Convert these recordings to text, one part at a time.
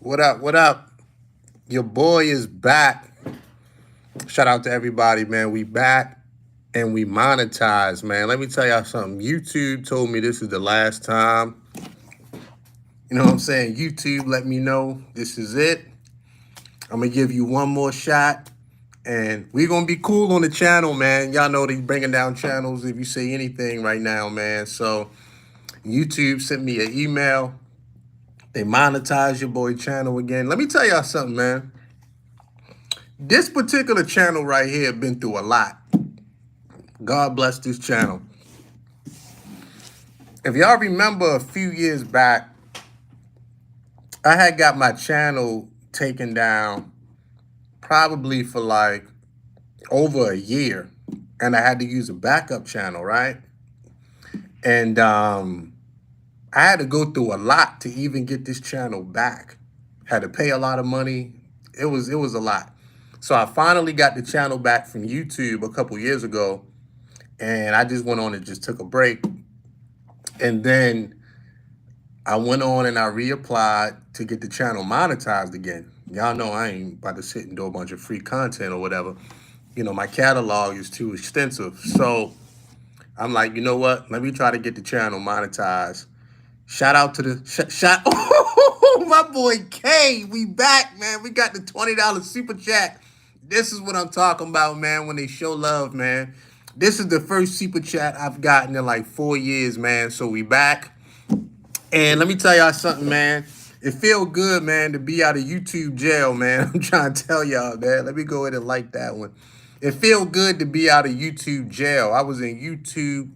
What up? What up? Your boy is back. Shout out to everybody, man. We back and we monetize, man. Let me tell y'all something. YouTube told me this is the last time. You know what I'm saying? YouTube let me know this is it. I'm going to give you one more shot. And we're going to be cool on the channel, man. Y'all know they bringing down channels if you say anything right now, man. So YouTube sent me an email. They monetize your boy channel again. Let me tell y'all something, man. This particular channel right here been through a lot. God bless this channel. If y'all remember a few years back, I had got my channel taken down probably for like over a year. And I had to use a backup channel, right? And I had to go through a lot to even get this channel back. Had to pay a lot of money. It was a lot. So I finally got the channel back from YouTube a couple years ago. And I just went on and just took a break. And then I went on and I reapplied to get the channel monetized again. Y'all know I ain't about to sit and do a bunch of free content or whatever. You know, my catalog is too extensive. So I'm like, you know what? Let me try to get the channel monetized. Shout out to the Oh, my boy K. We back, man. We got the $20 super chat. This is what I'm talking about, man, when they show love, man. This is the first super chat I've gotten in like 4 years, man. So we back. And let me tell y'all something, man. It feel good, man, to be out of YouTube jail, man. I'm trying to tell y'all, man. Let me go ahead and like that one. It feel good to be out of YouTube jail. I was in YouTube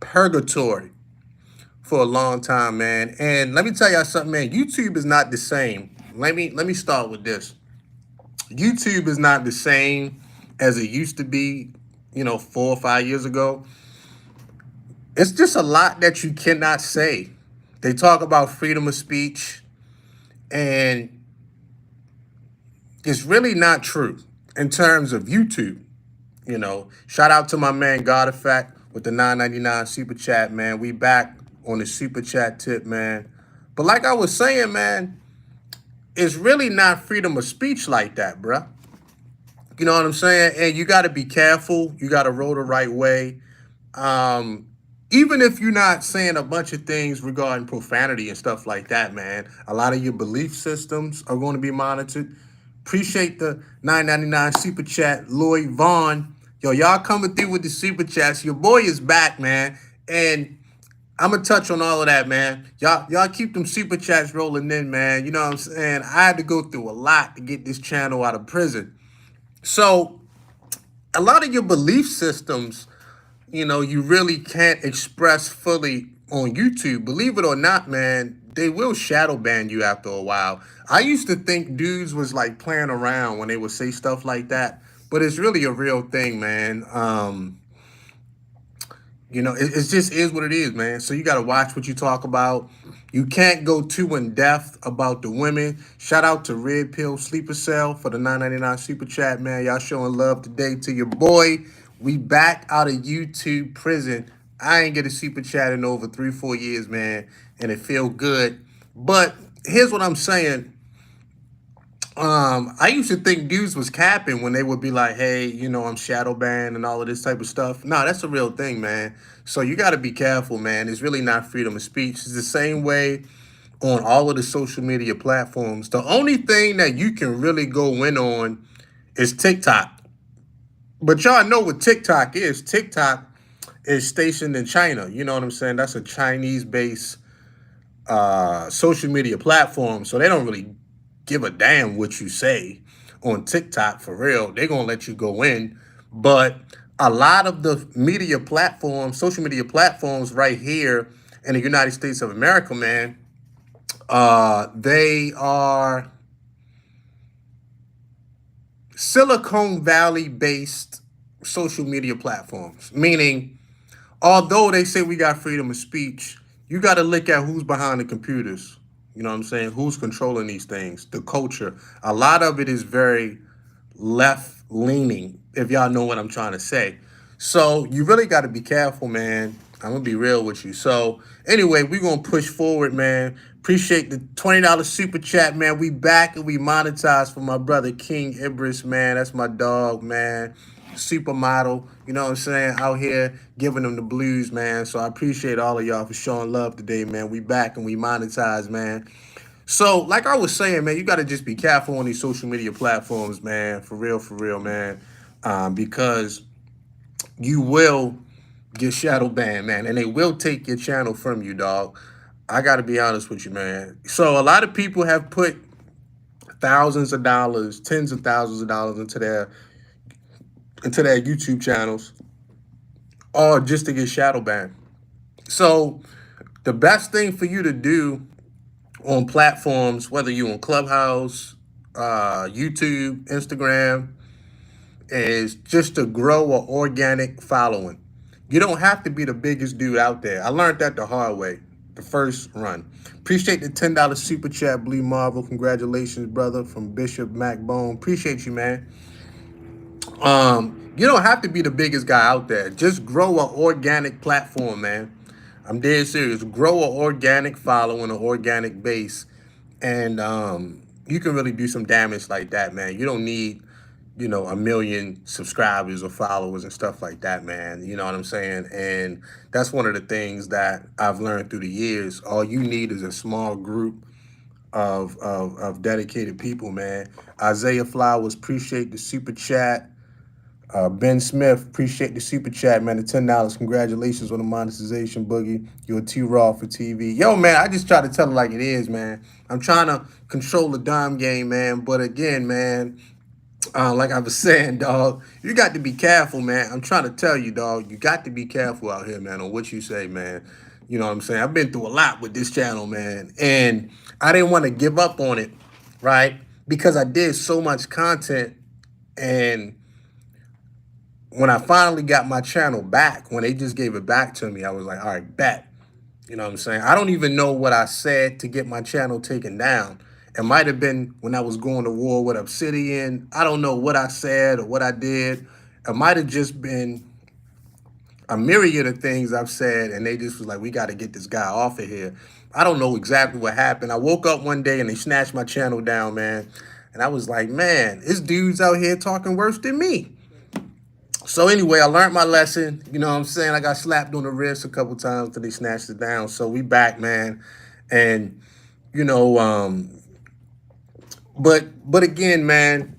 purgatory for a long time, man. And let me tell y'all something, man. YouTube is not the same. Let me start with this. YouTube is not the same as it used to be, 4 or 5 years ago. It's just a lot that you cannot say. They talk about freedom of speech, and it's really not true in terms of YouTube. Shout out to my man God Effect with the $9.99 super chat, man. We back on the super chat tip, man. But like I was saying, man, it's really not freedom of speech like that, bruh. You know what I'm saying? And you got to be careful. You got to roll the right way. Even if you're not saying a bunch of things regarding profanity and stuff like that, man, a lot of your belief systems are going to be monitored. Appreciate the $9.99 super chat, Lloyd Vaughn. Yo, y'all coming through with the super chats. Your boy is back, man. And I'm going to touch on all of that, man. Y'all keep them super chats rolling in, man. You know what I'm saying? I had to go through a lot to get this channel out of prison. So a lot of your belief systems, you really can't express fully on YouTube. Believe it or not, man, they will shadow ban you after a while. I used to think dudes was like playing around when they would say stuff like that, but it's really a real thing, man. It just is what it is, man. So you got to watch what you talk about. You can't go too in depth about the women. Shout out to Red Pill Sleeper Cell for the $9.99 super chat, man. Y'all showing love today to your boy. We back out of YouTube prison. I ain't get a super chat in over 3-4 years, man, and it feel good. But here's what I'm saying. I used to think dudes was capping when they would be like, hey, I'm shadow banned and all of this type of stuff. No, that's a real thing, man. So you got to be careful, man. It's really not freedom of speech. It's the same way on all of the social media platforms. The only thing that you can really go in on is TikTok. But y'all know what TikTok is. TikTok is stationed in China. You know what I'm saying? That's a Chinese-based social media platform. So they don't really give a damn what you say on TikTok for real. They're going to let you go in. But a lot of the media platforms, social media platforms right here in the United States of America, man, they are Silicon Valley-based social media platforms. Meaning, although they say we got freedom of speech, you got to look at who's behind the computers. You know what I'm saying? Who's controlling these things? The culture. A lot of it is very left-leaning, if y'all know what I'm trying to say. So you really got to be careful, man. I'm going to be real with you. So anyway, we're going to push forward, man. Appreciate the $20 super chat, man. We back and we monetized for my brother King Ibris, man. That's my dog, man. Supermodel, you know what I'm saying? Out here giving them the blues, man. So I appreciate all of y'all for showing love today, man. We back and we monetized, man. So, like I was saying, man, you got to just be careful on these social media platforms, man. For real, man. Because you will get shadow banned, man, and they will take your channel from you, dog. I got to be honest with you, man. So a lot of people have put thousands of dollars, tens of thousands of dollars into their YouTube channels, all just to get shadow banned. So the best thing for you to do on platforms, whether you on Clubhouse, YouTube, Instagram, is just to grow an organic following. You don't have to be the biggest dude out there. I learned that the hard way, the first run. Appreciate the $10 super chat, Blue Marvel. Congratulations, brother, from Bishop Macbone. Appreciate you, man. You don't have to be the biggest guy out there. Just grow an organic platform, man. I'm dead serious. Grow an organic following, an organic base, and you can really do some damage like that, man. You don't need, a million subscribers or followers and stuff like that, man. You know what I'm saying? And that's one of the things that I've learned through the years. All you need is a small group of dedicated people, man. Isaiah Flowers, appreciate the super chat. Ben Smith, appreciate the super chat, man. The $10. Congratulations on the monetization, Boogie. You're too raw for TV. Yo, man, I just try to tell it like it is, man. I'm trying to control the dime game, man. But again, man, like I was saying, dog, you got to be careful, man. I'm trying to tell you, dog, you got to be careful out here, man, on what you say, man. You know what I'm saying? I've been through a lot with this channel, man. And I didn't want to give up on it, right? Because I did so much content. And when I finally got my channel back, when they just gave it back to me, I was like, all right, bet. You know what I'm saying? I don't even know what I said to get my channel taken down. It might have been when I was going to war with Obsidian. I don't know what I said or what I did. It might have just been a myriad of things I've said, and they just was like, we got to get this guy off of here. I don't know exactly what happened. I woke up one day and they snatched my channel down, man. And I was like, man, this dude's out here talking worse than me. So anyway, I learned my lesson. You know what I'm saying? I got slapped on the wrist a couple times till they snatched it down. So we back, man. And, but again, man,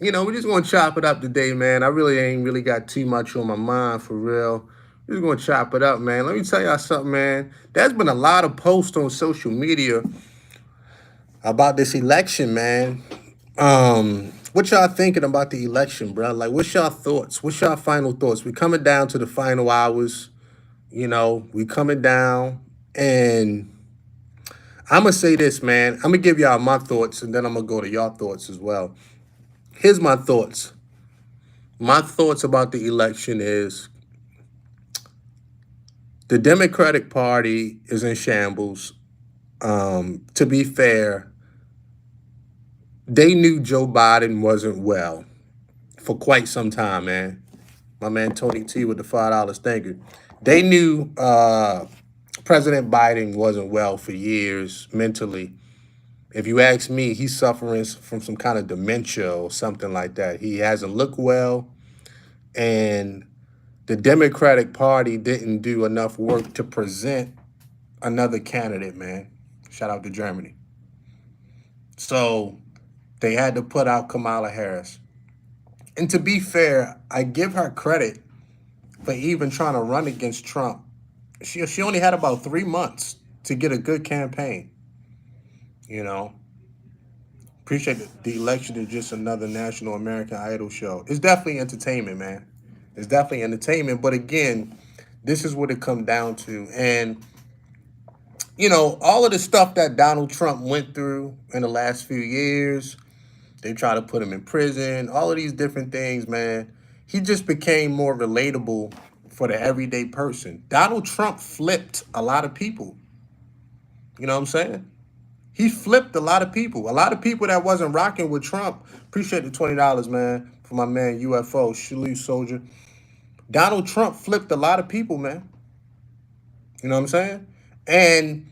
we're just going to chop it up today, man. I really ain't really got too much on my mind, for real. We're just going to chop it up, man. Let me tell y'all something, man. There's been a lot of posts on social media about this election, man. What y'all thinking about the election, bro? Like, what's y'all thoughts? What's y'all final thoughts? We coming down to the final hours. We coming down. And I'm going to say this, man. I'm going to give y'all my thoughts, and then I'm going to go to y'all thoughts as well. Here's my thoughts. My thoughts about the election is the Democratic Party is in shambles. To be fair, they knew Joe Biden wasn't well for quite some time, man. My man Tony T with the $5. Thank you. They knew President Biden wasn't well for years mentally. If you ask me, he's suffering from some kind of dementia or something like that. He hasn't looked well. And the Democratic Party didn't do enough work to present another candidate, man. Shout out to Germany. So they had to put out Kamala Harris. And to be fair, I give her credit for even trying to run against Trump. She only had about 3 months to get a good campaign. Appreciate it. The election is just another National American Idol show. It's definitely entertainment, man. It's definitely entertainment. But again, this is what it comes down to. And, all of the stuff that Donald Trump went through in the last few years, they try to put him in prison, all of these different things, man. He just became more relatable for the everyday person. Donald Trump flipped a lot of people. You know what I'm saying? He flipped a lot of people. A lot of people that wasn't rocking with Trump. Appreciate the $20, man, for my man UFO, Salute Soldier. Donald Trump flipped a lot of people, man. You know what I'm saying? And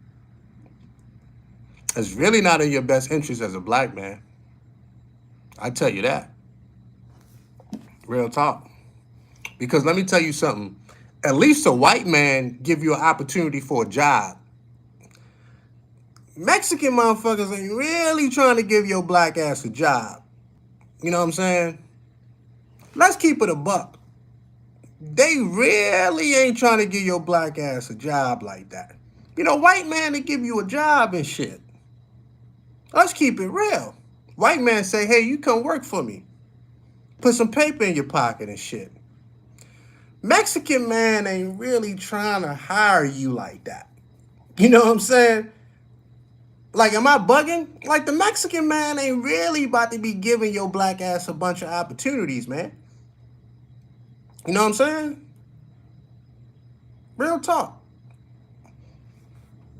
It's really not in your best interest as a black man. I tell you that. Real talk. Because let me tell you something. At least a white man give you an opportunity for a job. Mexican motherfuckers ain't really trying to give your black ass a job. You know what I'm saying? Let's keep it a buck. They really ain't trying to give your black ass a job like that. You know, white man to give you a job and shit. Let's keep it real. White man say, hey, you come work for me. Put some paper in your pocket and shit. Mexican man ain't really trying to hire you like that. You know what I'm saying? Like, am I bugging? Like, the Mexican man ain't really about to be giving your black ass a bunch of opportunities, man. You know what I'm saying? Real talk.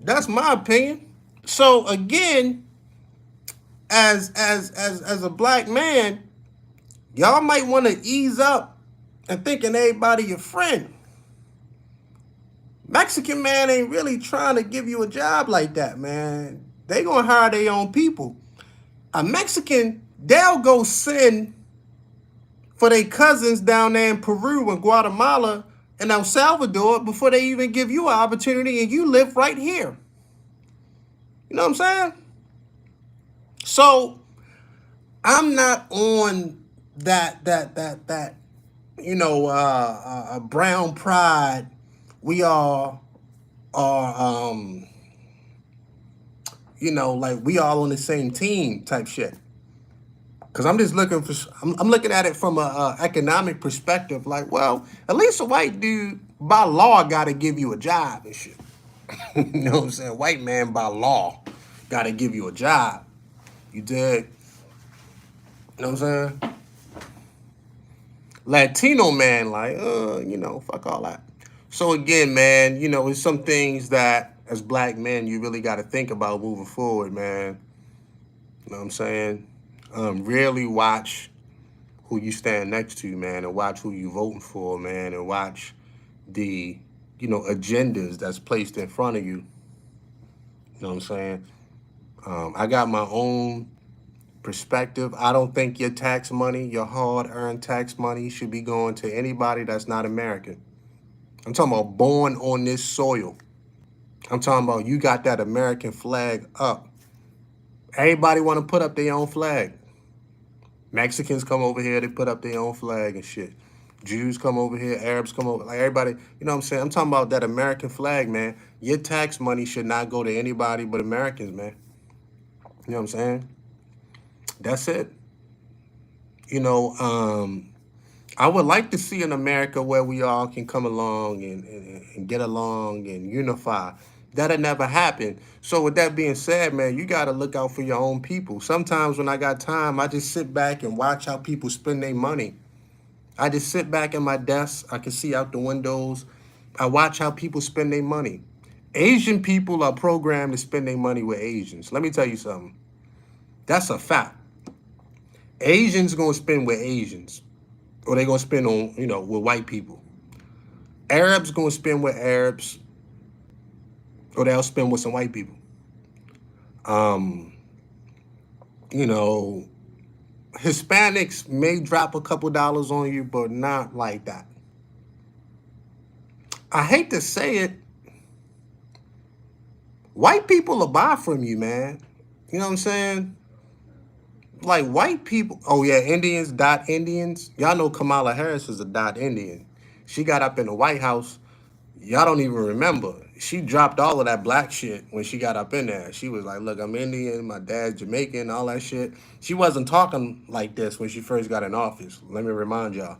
That's my opinion. So again, as a black man, y'all might want to ease up and thinking everybody your friend. Mexican man ain't really trying to give you a job like that, man. They gonna hire their own people. A Mexican, they'll go send for their cousins down there in Peru and Guatemala and El Salvador before they even give you an opportunity, and you live right here. You know what I'm saying? So I'm not on that brown pride. We all are like we all on the same team type shit. Cause I'm just looking for, I'm looking at it from a economic perspective. Like, well, at least a white dude by law got to give you a job and shit. You know what I'm saying? White man by law got to give you a job. You dig? You know what I'm saying? Latino man, like, fuck all that. So again, man, it's some things that as black men you really got to think about moving forward, man. You know what I'm saying? Really watch who you stand next to, man, and watch who you voting for, man, and watch the, agendas that's placed in front of you. You know what I'm saying? I got my own perspective. I don't think your tax money, your hard-earned tax money, should be going to anybody that's not American. I'm talking about born on this soil. I'm talking about you got that American flag up. Everybody want to put up their own flag. Mexicans come over here, they put up their own flag and shit. Jews come over here, Arabs come over, like everybody, you know what I'm saying? I'm talking about that American flag, man. Your tax money should not go to anybody but Americans, man. You know what I'm saying? That's it. I would like to see an America where we all can come along and get along and unify. That'll never happen. So with that being said, man, you got to look out for your own people. Sometimes when I got time, I just sit back and watch how people spend their money. I just sit back at my desk. I can see out the windows. I watch how people spend their money. Asian people are programmed to spend their money with Asians. Let me tell you something. That's a fact. Asians going to spend with Asians. Or they going to spend on, with white people. Arabs going to spend with Arabs. Or they'll spend with some white people. Hispanics may drop a couple dollars on you, but not like that. I hate to say it. White people will buy from you, man. You know what I'm saying? Like white people. Oh, yeah, Indians, dot Indians. Y'all know Kamala Harris is a dot Indian. She got up in the White House. Y'all don't even remember. She dropped all of that black shit when she got up in there. She was like, look, I'm Indian, my dad's Jamaican, all that shit. She wasn't talking like this when she first got in office. Let me remind y'all.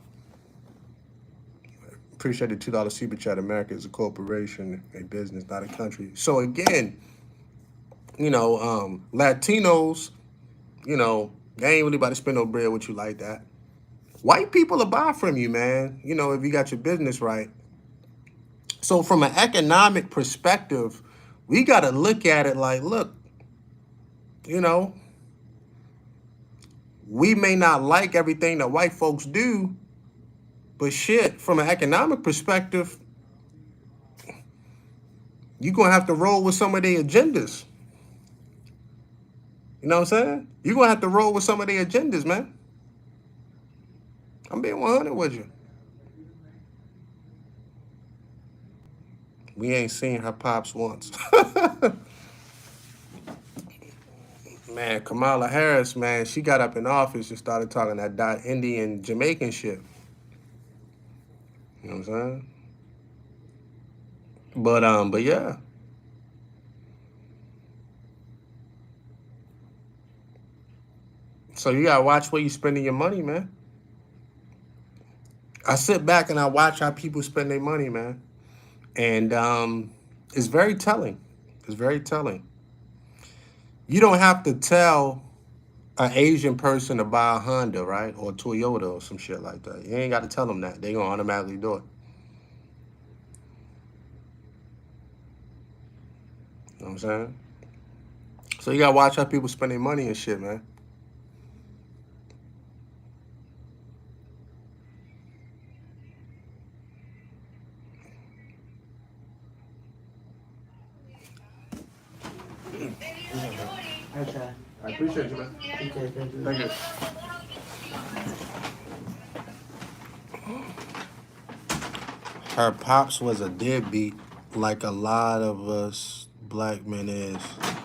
Appreciate the $2 super chat. America is a corporation, a business, not a country. So again, Latinos, they ain't really about to spend no bread with you like that. White people will buy from you, man, if you got your business right. So from an economic perspective, we got to look at it like, look, we may not like everything that white folks do, but shit, from an economic perspective, you're going to have to roll with some of their agendas. You know what I'm saying? You're going to have to roll with some of their agendas, man. I'm being 100 with you. We ain't seen her pops once. Man, Kamala Harris, man, she got up in office and started talking that Indian Jamaican shit. You know what I'm saying? But yeah. So you gotta watch where you spending your money, man. I sit back and I watch how people spend their money, man. And it's very telling. It's very telling. You don't have to tell an Asian person to buy a Honda, right? Or a Toyota or some shit like that. You ain't got to tell them that. They gonna automatically do it. You know what I'm saying? So you gotta watch how people spend their money and shit, man. Okay. I appreciate you, man. Okay, thank you. Thank you. Her pops was a deadbeat, like a lot of us black men is. What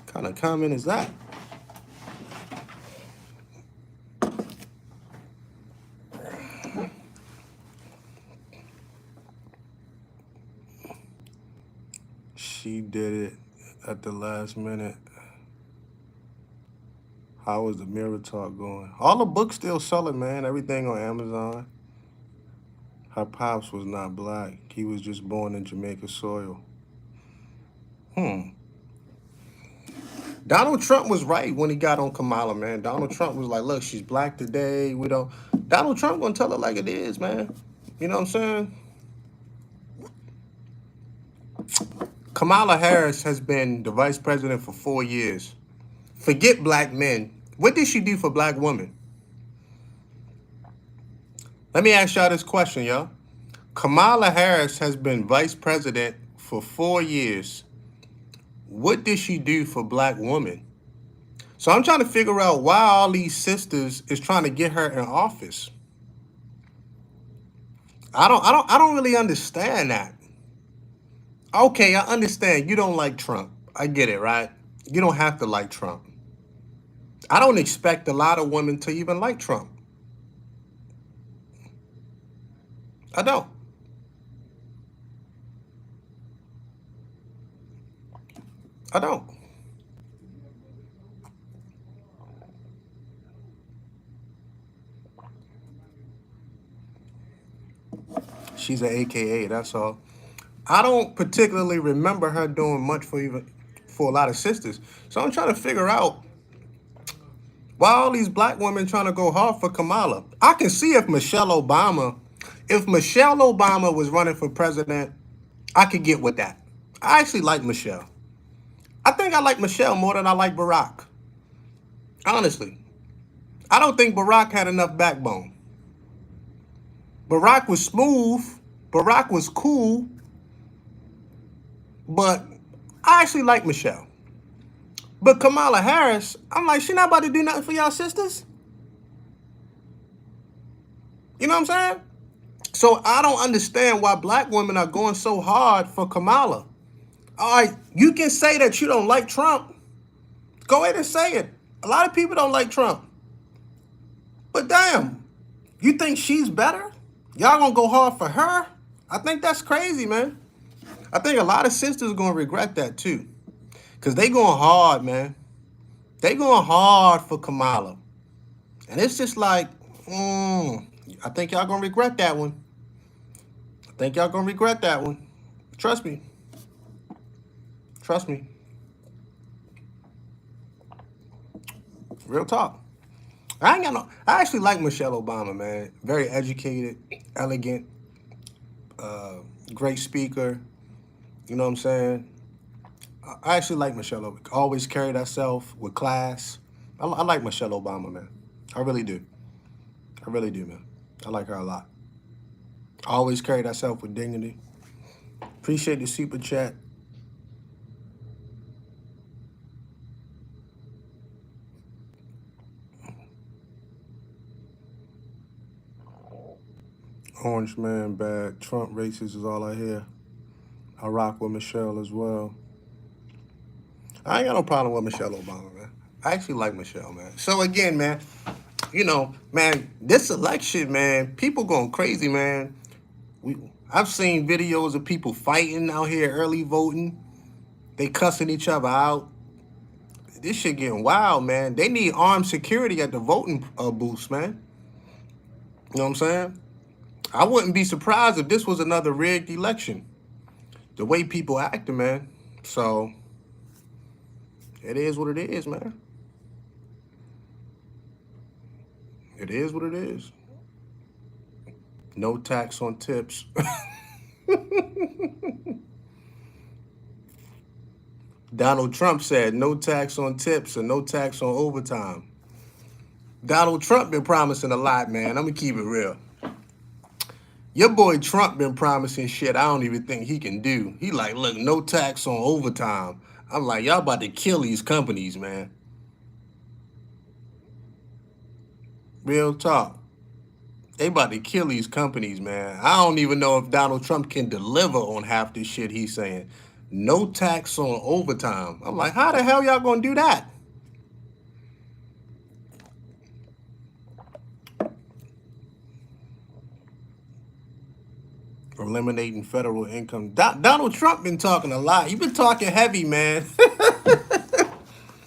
kind of comment is that? She did it at the last minute. How is the mirror talk going? All the books still selling, man. Everything on Amazon. Her pops was not black. He was just born in Jamaica soil. Donald Trump was right when he got on Kamala, man. Donald Trump was like, look, she's black today. We don't. Donald Trump gonna tell it like it is, man. You know what I'm saying? Kamala Harris has been the vice president for 4 years. Forget black men. What did she do for black women? Let me ask y'all this question, y'all. Kamala Harris has been vice president for 4 years. What did she do for black women? So I'm trying to figure out why all these sisters is trying to get her in office. I don't really understand that. Okay, I understand you don't like Trump. I get it, right? You don't have to like Trump. I don't expect a lot of women to even like Trump. I don't. I don't. She's an AKA, that's all. I don't particularly remember her doing much for a lot of sisters. So I'm trying to figure out why all these black women trying to go hard for Kamala. I can see if Michelle Obama was running for president, I could get with that. I actually like Michelle. I think I like Michelle more than I like Barack. Honestly. I don't think Barack had enough backbone. Barack was smooth. Barack was cool. But I actually like Michelle. But Kamala Harris, I'm like, she not about to do nothing for y'all sisters. You know what I'm saying? So I don't understand why black women are going so hard for Kamala. All right, you can say that you don't like Trump. Go ahead and say it. A lot of people don't like Trump. But damn, you think she's better? Y'all gonna go hard for her? I think that's crazy, man. I think a lot of sisters gonna regret that too. Cause they going hard, man. They going hard for Kamala. And it's just like, I think y'all gonna regret that one. I think y'all gonna regret that one. Trust me. Trust me. Real talk. I actually like Michelle Obama, man. Very educated, elegant, great speaker. You know what I'm saying? I actually like Michelle Obama. Always carried herself with class. I like Michelle Obama, man. I really do. I really do, man. I like her a lot. Always carried herself with dignity. Appreciate the super chat. Orange man bad. Trump racist is all I hear. I rock with Michelle as well. I ain't got no problem with Michelle Obama, man. I actually like Michelle, man. So again, man, man, this election, man, people going crazy, man. I've seen videos of people fighting out here, early voting. They cussing each other out. This shit getting wild, man. They need armed security at the voting booths, man. You know what I'm saying? I wouldn't be surprised if this was another rigged election. The way people acting, man. So it is what it is, man. It is what it is. No tax on tips. Donald Trump said no tax on tips and no tax on overtime. Donald Trump been promising a lot, man. I'm gonna keep it real. Your boy Trump been promising shit I don't even think he can do. He like, look, no tax on overtime. I'm like, y'all about to kill these companies, man. Real talk. They about to kill these companies, man. I don't even know if Donald Trump can deliver on half this shit he's saying. No tax on overtime. I'm like, how the hell y'all gonna do that? Eliminating federal income. Donald Trump been talking a lot. He been talking heavy, man.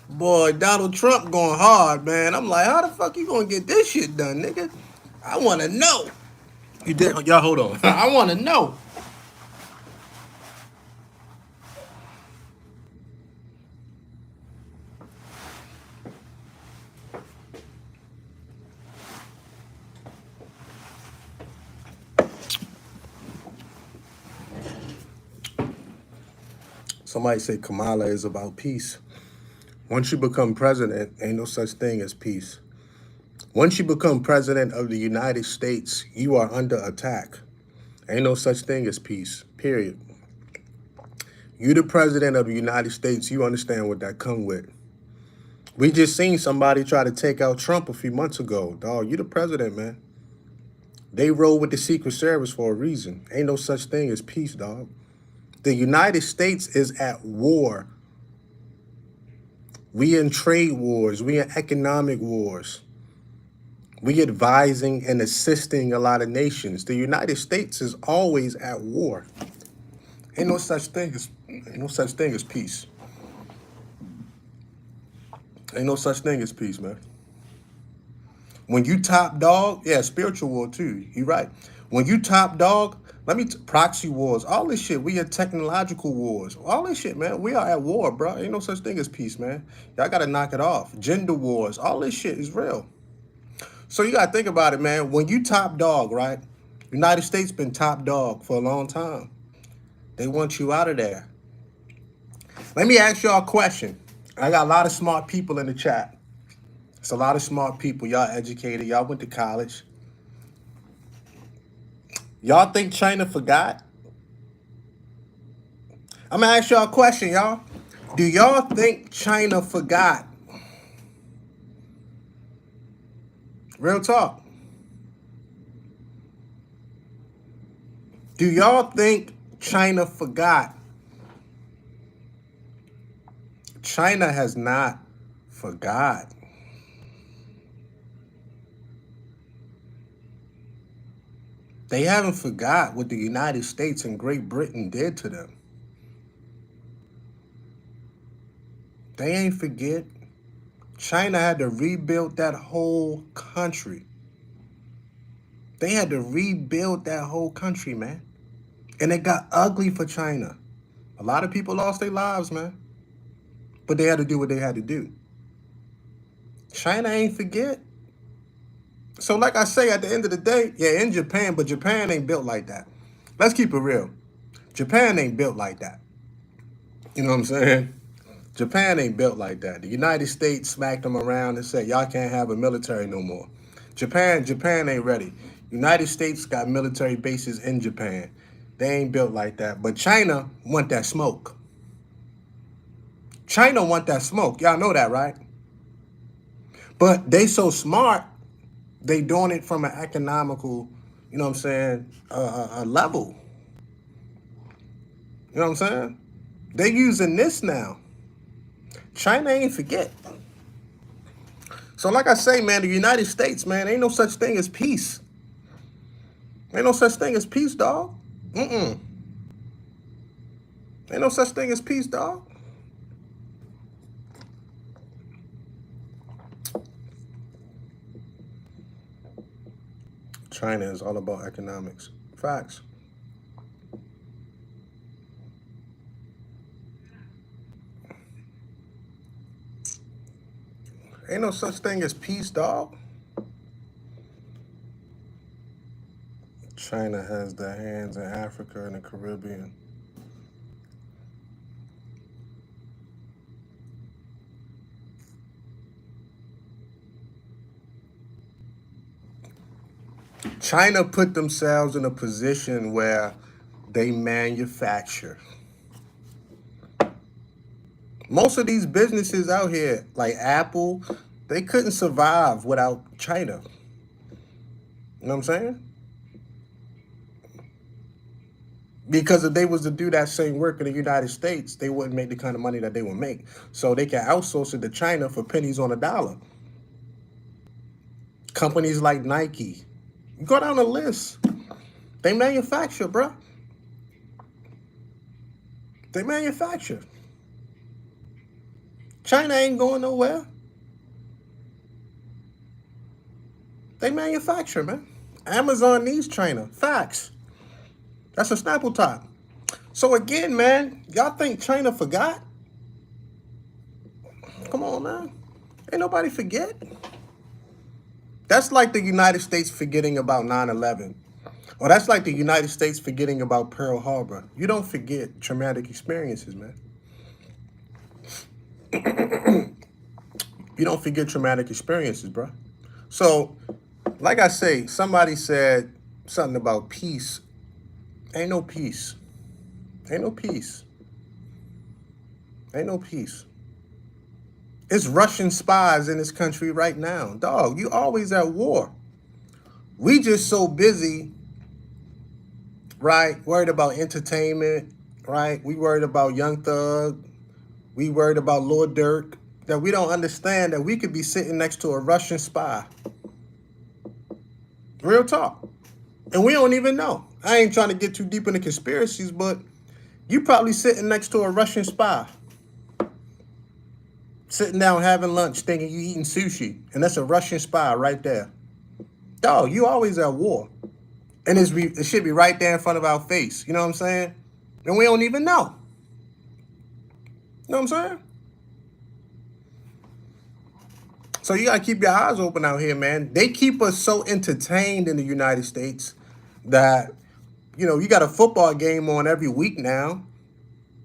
Boy, Donald Trump going hard, man. I'm like, how the fuck you gonna get this shit done, nigga? I want to know. You did, y'all hold on. I want to know. Somebody say Kamala is about peace. Once you become president, ain't no such thing as peace. Once you become president of the United States, you are under attack. Ain't no such thing as peace, period. You the president of the United States, you understand what that come with. We just seen somebody try to take out Trump a few months ago. Dog, you the president, man. They roll with the Secret Service for a reason. Ain't no such thing as peace, dog. The United States is at war. We in trade wars. We in economic wars. We advising and assisting a lot of nations. The United States is always at war. Ain't no such thing as peace. Ain't no such thing as peace, man. When you top dog, yeah, spiritual war too. You right. When you top dog, proxy wars, all this shit. We in technological wars, all this shit, man. We are at war, bro. Ain't no such thing as peace, man. Y'all gotta knock it off. Gender wars, all this shit is real. So you gotta think about it, man. When you top dog, right? United States been top dog for a long time. They want you out of there. Let me ask y'all a question. I got a lot of smart people in the chat. It's a lot of smart people. Y'all educated. Y'all went to college. Y'all think China forgot? I'm gonna ask y'all a question, y'all. Do y'all think China forgot? Real talk. Do y'all think China forgot? China has not forgot. They haven't forgot what the United States and Great Britain did to them. They ain't forget. China had to rebuild that whole country. They had to rebuild that whole country, man. And it got ugly for China. A lot of people lost their lives, man. But they had to do what they had to do. China ain't forget. So like I say, at the end of the day, yeah, in Japan, but Japan ain't built like that. Let's keep it real. Japan ain't built like that. You know what I'm saying? Japan ain't built like that. The United States smacked them around and said, y'all can't have a military no more. Japan ain't ready. United States got military bases in Japan. They ain't built like that. But China want that smoke. China want that smoke. Y'all know that, right? But they so smart, they doing it from an economical you know what I'm saying, a level. You know what I'm saying? They using this now. China ain't forget. So like I say, man, the United States, man, ain't no such thing as peace. Ain't no such thing as peace, dog. Mm-mm. Ain't no such thing as peace, dog. China is all about economics. Facts. Ain't no such thing as peace, dog. China has their hands in Africa and the Caribbean. China put themselves in a position where they manufacture. Most of these businesses out here, like Apple, they couldn't survive without China. You know what I'm saying? Because if they was to do that same work in the United States, they wouldn't make the kind of money that they would make. So they can outsource it to China for pennies on a dollar. Companies like Nike, you go down the list. They manufacture, bro. They manufacture. China ain't going nowhere. They manufacture, man. Amazon needs China. Facts. That's a Snapple top. So again, man, y'all think China forgot? Come on, man. Ain't nobody forget. That's like the United States forgetting about 9/11. Or that's like the United States forgetting about Pearl Harbor. You don't forget traumatic experiences, man. You don't forget traumatic experiences, bro. So, like I say, somebody said something about peace. Ain't no peace. Ain't no peace. Ain't no peace. It's Russian spies in this country right now. Dog, you always at war. We just so busy, right? Worried about entertainment, right? We worried about Young Thug. We worried about Lord Durk. That we don't understand that we could be sitting next to a Russian spy. Real talk. And we don't even know. I ain't trying to get too deep into conspiracies, but you probably sitting next to a Russian spy. Sitting down having lunch thinking you eating sushi. And that's a Russian spy right there. Dog, you always at war. And it should be right there in front of our face. You know what I'm saying? And we don't even know. You know what I'm saying? So you gotta keep your eyes open out here, man. They keep us so entertained in the United States that, you got a football game on every week now.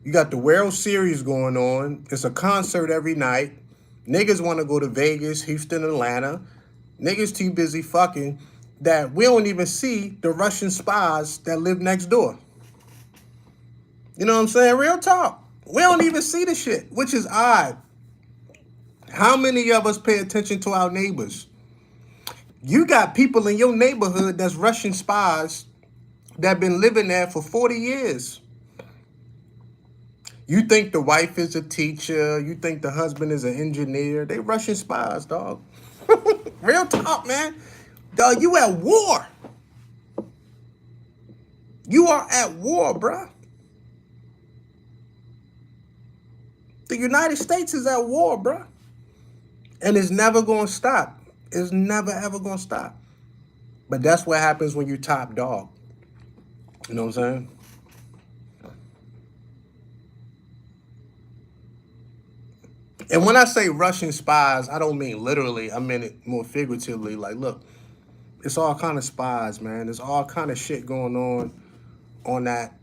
You got the World Series going on. It's a concert every night. Niggas want to go to Vegas, Houston, Atlanta. Niggas too busy fucking that we don't even see the Russian spies that live next door. You know what I'm saying? Real talk. We don't even see the shit, which is odd. How many of us pay attention to our neighbors? You got people in your neighborhood that's Russian spies that been living there for 40 years. You think the wife is a teacher. You think the husband is an engineer. They Russian spies, dog. Real talk, man. Dog, you at war. You are at war, bruh. The United States is at war, bruh. And it's never going to stop. It's never, ever going to stop. But that's what happens when you top dog. You know what I'm saying? And when I say Russian spies, I don't mean literally. I mean it more figuratively. Like, look, it's all kind of spies, man. There's all kind of shit going on that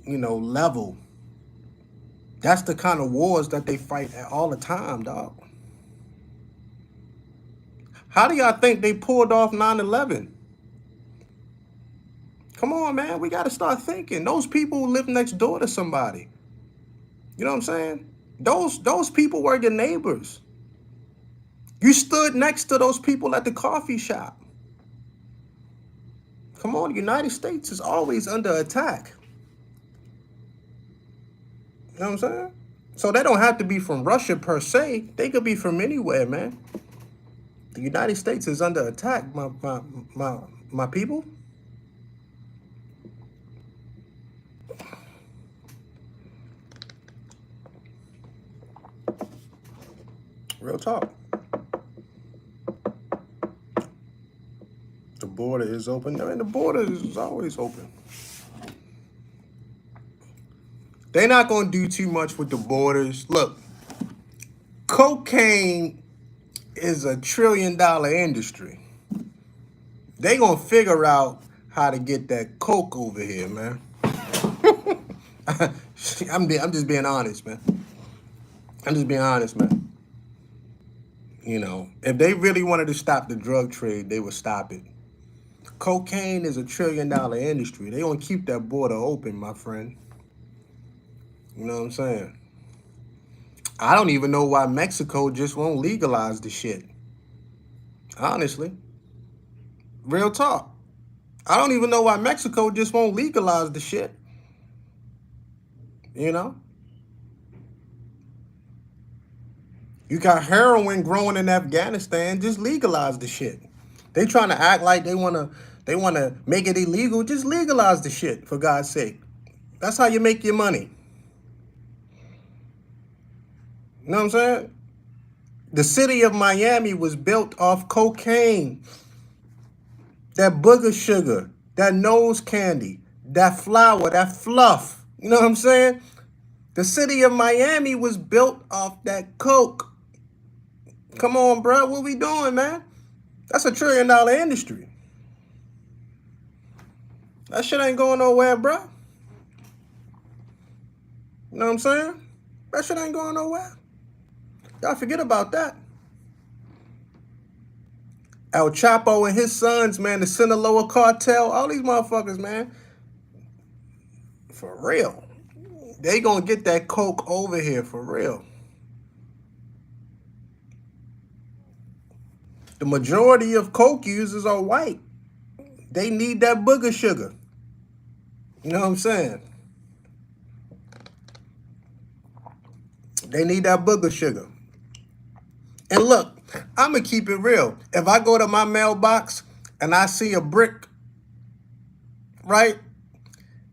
level. That's the kind of wars that they fight at all the time, dog. How do y'all think they pulled off 9/11? Come on, man. We got to start thinking. Those people live next door to somebody. You know what I'm saying? Those people were your neighbors. You stood next to those people at the coffee shop. Come on, the United States is always under attack. You know what I'm saying? So they don't have to be from Russia per se. They could be from anywhere, man. The United States is under attack, my people. Real talk. The border is open. I mean, the border is always open. They're not going to do too much with the borders. Look, cocaine is a $1 trillion industry. They going to figure out how to get that coke over here, man. I'm just being honest, man. I'm just being honest, man. You know, if they really wanted to stop the drug trade, they would stop it. Cocaine is a $1 trillion industry. They gonna keep that border open, my friend. You know what I'm saying? I don't even know why Mexico just won't legalize the shit. Honestly. Real talk. I don't even know why Mexico just won't legalize the shit. You know? You got heroin growing in Afghanistan, just legalize the shit. They trying to act like they wanna make it illegal. Just legalize the shit, for God's sake. That's how you make your money. You know what I'm saying? The city of Miami was built off cocaine. That booger sugar, that nose candy, that flour, that fluff. You know what I'm saying? The city of Miami was built off that coke. Come on, bro. What we doing, man? That's a $1 trillion industry. That shit ain't going nowhere, bro. You know what I'm saying? That shit ain't going nowhere. Y'all forget about that. El Chapo and his sons, man, the Sinaloa cartel, all these motherfuckers, man. For real. They gonna get that coke over here, for real. The majority of coke users are white. They need that booger sugar. You know what I'm saying? They need that booger sugar. And look, I'm going to keep it real. If I go to my mailbox and I see a brick, right?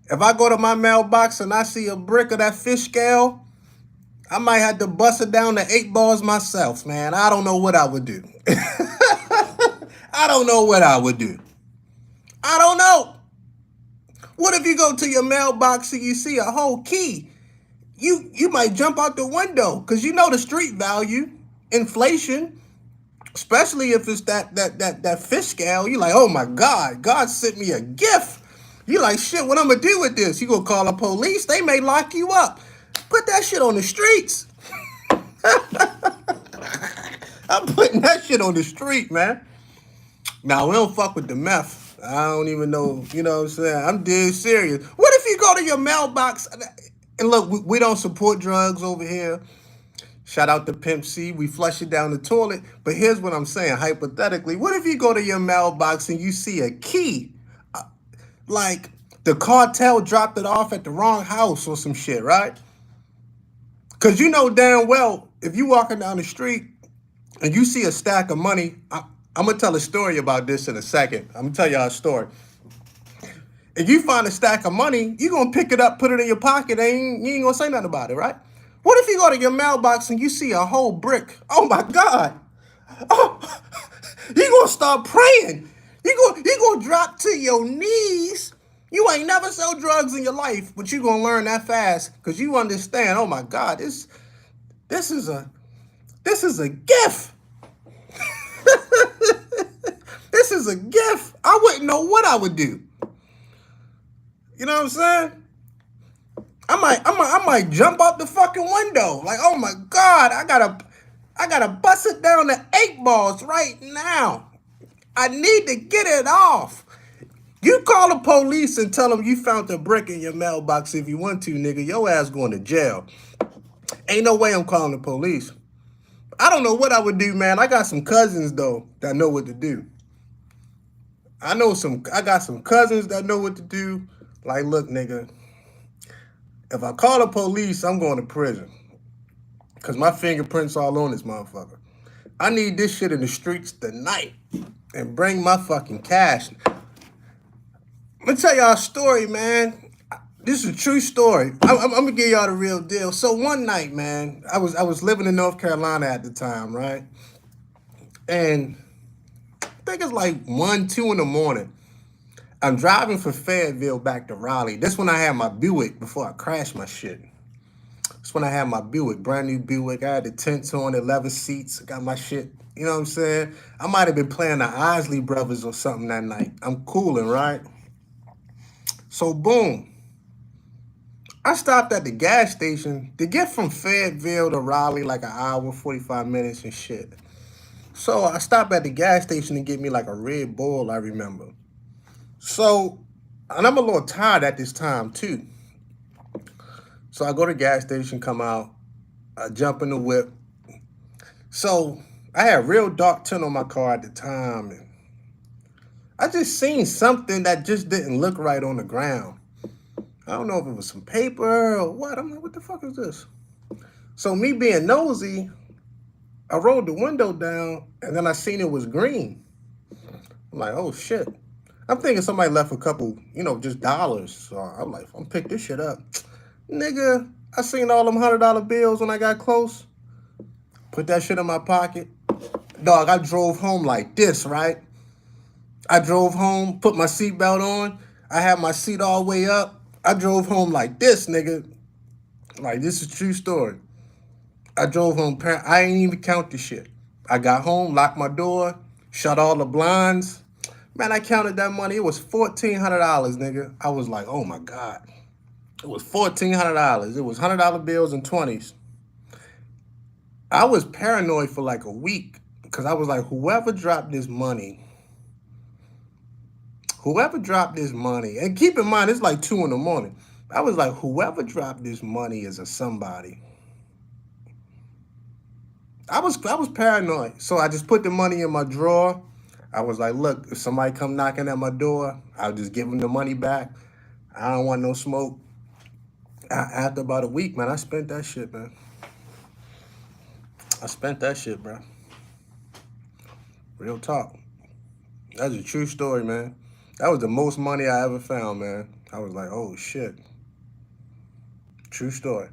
If I go to my mailbox and I see a brick of that fish scale, I might have to bust it down to 8 balls myself, man. I don't know what I would do. I don't know what I would do. I don't know. What if you go to your mailbox and you see a whole key? You might jump out the window because you know the street value, inflation, especially if it's that fish scale. You like, oh my God, God sent me a gift. You like, shit, what I'm going to do with this? You going to call the police? They may lock you up. Put that shit on the streets. I'm putting that shit on the street, man. Now, we don't fuck with the meth. I don't even know, you know what I'm saying? I'm dead serious. What if you go to your mailbox? And look, we don't support drugs over here. Shout out to Pimp C. We flush it down the toilet. But here's what I'm saying, hypothetically. What if you go to your mailbox and you see a key? Like the cartel dropped it off at the wrong house or some shit, right? Because you know damn well, if you walking down the street and you see a stack of money, I'm going to tell a story about this in a second. I'm going to tell y'all a story. If you find a stack of money, you're going to pick it up, put it in your pocket, and you ain't going to say nothing about it, right? What if you go to your mailbox and you see a whole brick? Oh, my God. Oh, you're going to start praying. You're going to drop to your knees. You ain't never sold drugs in your life, but you're going to learn that fast because you understand, oh, my God, this is a gift. This is a gift. I wouldn't know what I would do. You know what I'm saying? I might jump out the fucking window. Like, oh my God, I gotta bust it down to 8 balls right now. I need to get it off. You call the police and tell them you found the brick in your mailbox if you want to, nigga. Your ass going to jail. Ain't no way I'm calling the police. I don't know what I would do, man. I got some cousins, though, that know what to do. I got some cousins that know what to do. Like, look, nigga, if I call the police, I'm going to prison. Because my fingerprints all on this motherfucker. I need this shit in the streets tonight. And bring my fucking cash. Let me tell y'all a story, man. This is a true story. I'm gonna give y'all the real deal. So one night, man, I was living in North Carolina at the time, right? And I think it's like 1, 2 in the morning. I'm driving from Fayetteville back to Raleigh. This when I had my Buick before I crashed my shit. That's when I had my Buick, brand new Buick. I had the tents on, the leather seats. I got my shit. You know what I'm saying? I might have been playing the Isley Brothers or something that night. I'm cooling, right? So boom, I stopped at the gas station to get from Fayetteville to Raleigh like an hour, 45 minutes and shit. So I stopped at the gas station to get me like a Red Bull, I remember. So, and I'm a little tired at this time too. So I go to the gas station, come out, I jump in the whip. So I had real dark tint on my car at the time, and I just seen something that just didn't look right on the ground. I don't know if it was some paper or what. I'm like, what the fuck is this? So me being nosy, I rolled the window down, and then I seen it was green. I'm like, oh shit. I'm thinking somebody left a couple, just dollars. So I'm like, I'm pick this shit up. Nigga, I seen all them $100 bills when I got close. Put that shit in my pocket. Dog, I drove home like this, right? I drove home, put my seatbelt on. I had my seat all the way up. I drove home like this, nigga. Like, this is a true story. I drove home, I ain't even count the shit. I got home, locked my door, shut all the blinds. Man, I counted that money. It was $1,400, nigga. I was like, oh my God. It was $1,400. It was $100 bills and 20s. I was paranoid for like a week because I was like, whoever dropped this money, and keep in mind, it's like 2 in the morning. I was like, whoever dropped this money is a somebody. I was paranoid. So I just put the money in my drawer. I was like, look, if somebody come knocking at my door, I'll just give them the money back. I don't want no smoke. After about a week, man, I spent that shit, man. I spent that shit, bro. Real talk. That's a true story, man. That was the most money I ever found, man. I was like, oh shit. True story.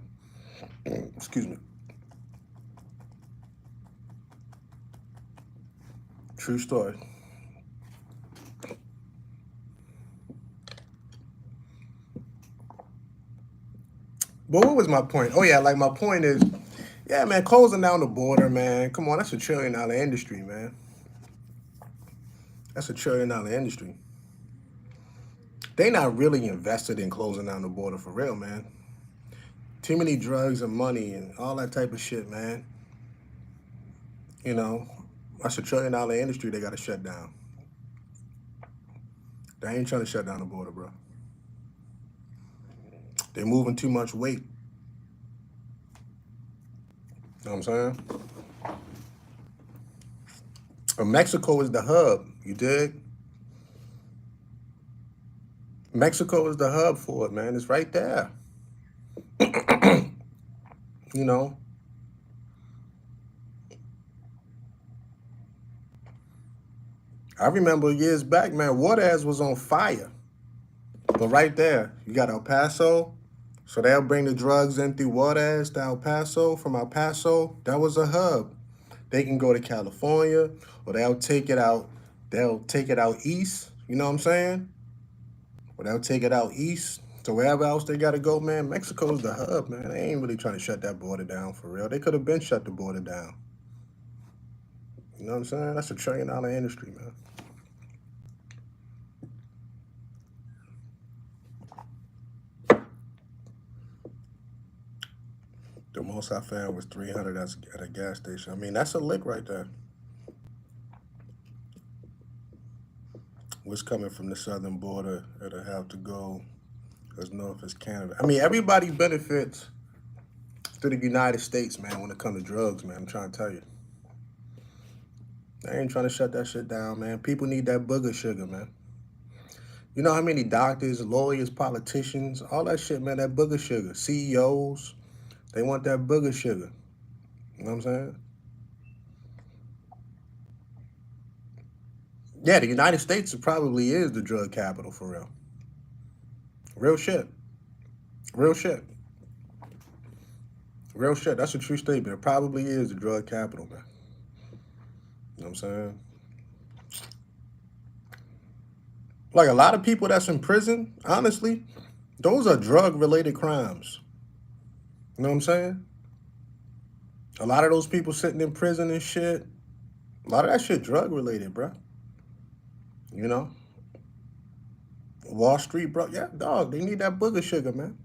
Excuse me. True story. But what was my point? Oh yeah, like my point is, yeah, man, closing down the border, man. Come on, that's $1 trillion industry, man. That's $1 trillion industry. They not really invested in closing down the border for real, man. Too many drugs and money and all that type of shit, man. That's $1 trillion industry they got to shut down. They ain't trying to shut down the border, bro. They're moving too much weight. You know what I'm saying? And Mexico is the hub, you dig? Mexico is the hub for it, man. It's right there. you know. I remember years back, man, Juarez was on fire. But right there, you got El Paso. So they'll bring the drugs in through Juarez to El Paso. From El Paso, that was a hub. They can go to California, or they'll take it out. They'll take it out east. You know what I'm saying? Or they'll take it out east. So wherever else they got to go, man, Mexico's the hub, man. They ain't really trying to shut that border down for real. They could have been shut the border down. You know what I'm saying? That's $1 trillion industry, man. The most I found was 300 at a gas station. I mean, that's a lick right there. What's coming from the southern border, it'll have to go as north as Canada. I mean, everybody benefits through the United States, man, when it comes to drugs, man. I'm trying to tell you. They ain't trying to shut that shit down, man. People need that booger sugar, man. You know how many doctors, lawyers, politicians, all that shit, man, that booger sugar. CEOs, they want that booger sugar. You know what I'm saying? Yeah, the United States probably is the drug capital for real. Real shit. Real shit. Real shit. That's a true statement. It probably is the drug capital, man. You know what I'm saying? Like a lot of people that's in prison, honestly, those are drug related crimes. You know what I'm saying? A lot of those people sitting in prison and shit, a lot of that shit drug related, bro. You know? Wall Street, bro. Yeah, dog, they need that booger sugar, man.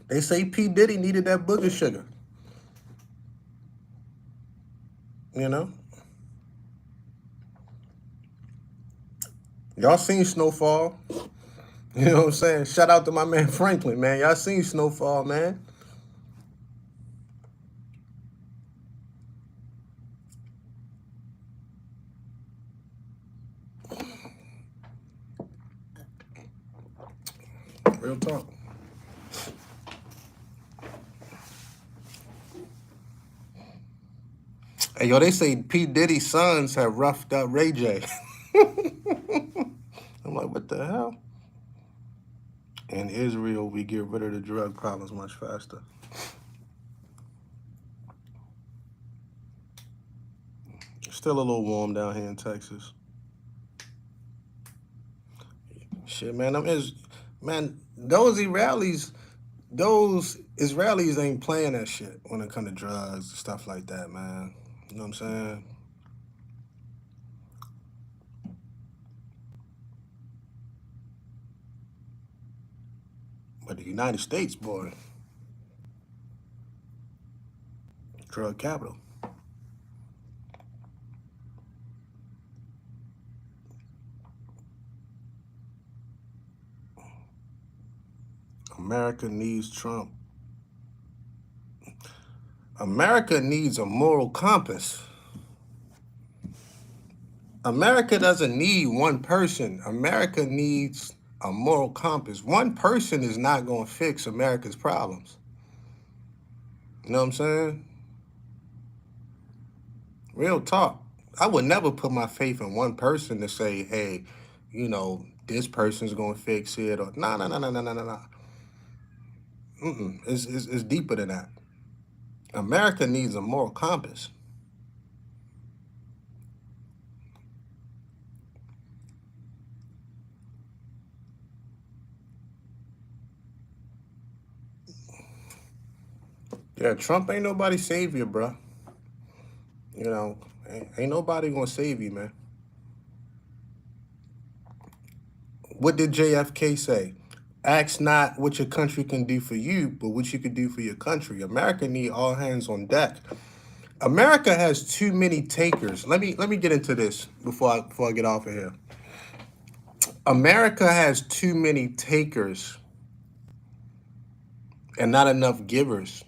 They say P. Diddy needed that booger sugar. You know? Y'all seen Snowfall. You know what I'm saying? Shout out to my man Franklin, man. Y'all seen Snowfall, man. Real talk. Hey, yo, they say P. Diddy's sons have roughed up Ray J. I'm like, what the hell? In Israel, we get rid of the drug problems much faster. Still a little warm down here in Texas. Shit, man, man, those Israelis ain't playing that shit when it come to drugs and stuff like that, man. You know what I'm saying? But the United States, boy, drug capital. America needs Trump. America needs a moral compass. America doesn't need one person. America needs a moral compass. One person is not going to fix America's problems. You know what I'm saying? Real talk. I would never put my faith in one person to say, hey, you know, this person's going to fix it. Or, no, no, no, no, no, no, no, no. It's deeper than that. America needs a moral compass. Yeah, Trump ain't nobody's savior, bro. You know, ain't nobody gonna save you, man. What did JFK say? Ask not what your country can do for you, but what you can do for your country. America need all hands on deck. America has too many takers. Let me get into this before I get off of here. America has too many takers and not enough givers.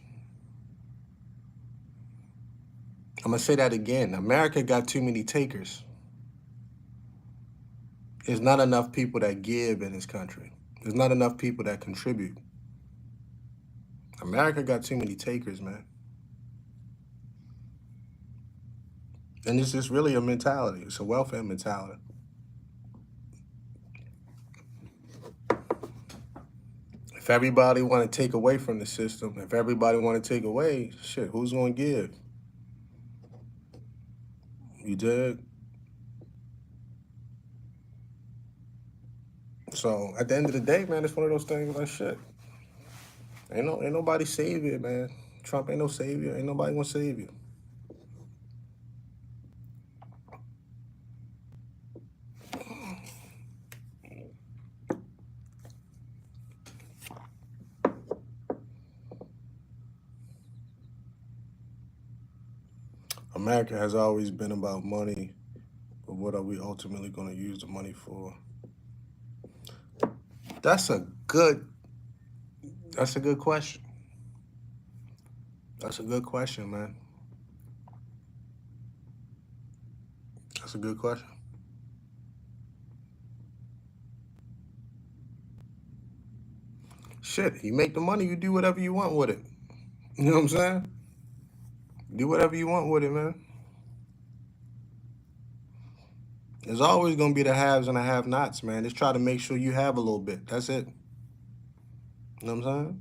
I'm gonna say that again. America got too many takers. There's not enough people that give in this country. There's not enough people that contribute. America got too many takers, man. And it's just really a mentality. It's a welfare mentality. If everybody want to take away from the system, if everybody want to take away, shit, who's going to give? You did? So at the end of the day, man, it's one of those things like shit. Ain't nobody savior, man. Trump ain't no savior. Ain't nobody gonna save you. America has always been about money, but what are we ultimately going to use the money for? That's a good question. That's a good question, man. That's a good question. Shit, you make the money, you do whatever you want with it. You know what I'm saying? Do whatever you want with it, man. There's always gonna be the haves and the have-nots, man. Just try to make sure you have a little bit. That's it. You know what I'm saying?